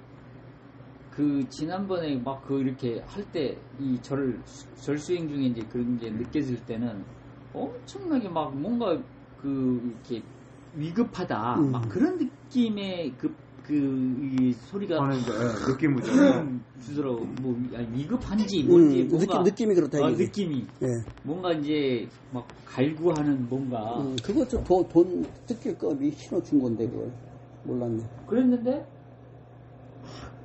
[SPEAKER 4] 지난번에 막 이렇게 할 때 이 절수행 중에 이제 그런 게 느껴질 때는 엄청나게 막 뭔가 이렇게 위급하다 막 그런 느낌의 이 소리가
[SPEAKER 3] 느낌이죠.
[SPEAKER 4] 주더라고. 위급한지 뭔지 뭔가
[SPEAKER 2] 느낌이 그렇다.
[SPEAKER 4] 느낌이 뭔가 이제 막 갈구하는 뭔가
[SPEAKER 2] 그것도 돈 뜯길 거 신호 준 건데 그걸 몰랐네.
[SPEAKER 4] 그랬는데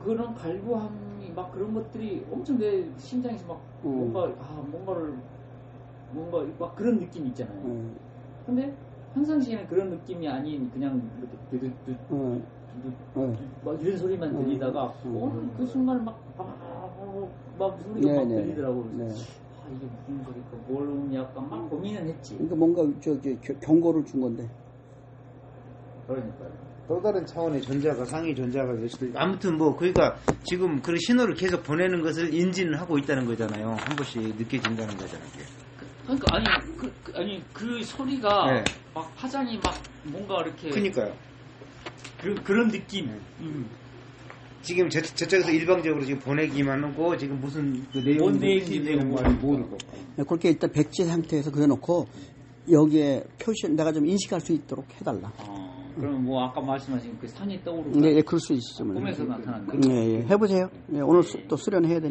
[SPEAKER 4] 그런 갈구함이 막 그런 것들이 엄청 내 심장에서 막 뭔가 막 그런 느낌 있잖아요. 근데 평상시에는 그런 느낌이 아닌 그냥 이렇게 막 이런 소리만 들리다가 오늘 그 순간에 막 소리가 막 들리더라고. 그래서 이게 무슨 소리일까 뭘 약간 막 고민은 했지.
[SPEAKER 2] 그러니까 뭔가 경고를 준 건데.
[SPEAKER 4] 그러니까요.
[SPEAKER 3] 또 다른 차원의 존재가 상위 존재가 될 수도 있고 아무튼 그러니까 지금 그 신호를 계속 보내는 것을 인지는 하고 있다는 거잖아요. 한 번씩 느껴진다는 거잖아요.
[SPEAKER 4] 그러니까 그 소리가
[SPEAKER 3] 네.
[SPEAKER 4] 막 파장이 막 뭔가 이렇게
[SPEAKER 3] 그러니까요.
[SPEAKER 4] 그런 느낌.
[SPEAKER 3] 지금 저쪽에서 일방적으로 지금 보내기만 하고 지금 무슨
[SPEAKER 4] 뭔 내용인지
[SPEAKER 3] 모르고.
[SPEAKER 2] 그렇게 일단 백지 상태에서 그려놓고 여기에 내가 좀 인식할 수 있도록 해달라.
[SPEAKER 4] 그럼 아까 말씀하신 그 산이 떠오르고.
[SPEAKER 2] 네, 그럴 수 있죠.
[SPEAKER 4] 꿈에서 나타난다.
[SPEAKER 2] 네, 해보세요. 오늘 또 수련해야 되니까.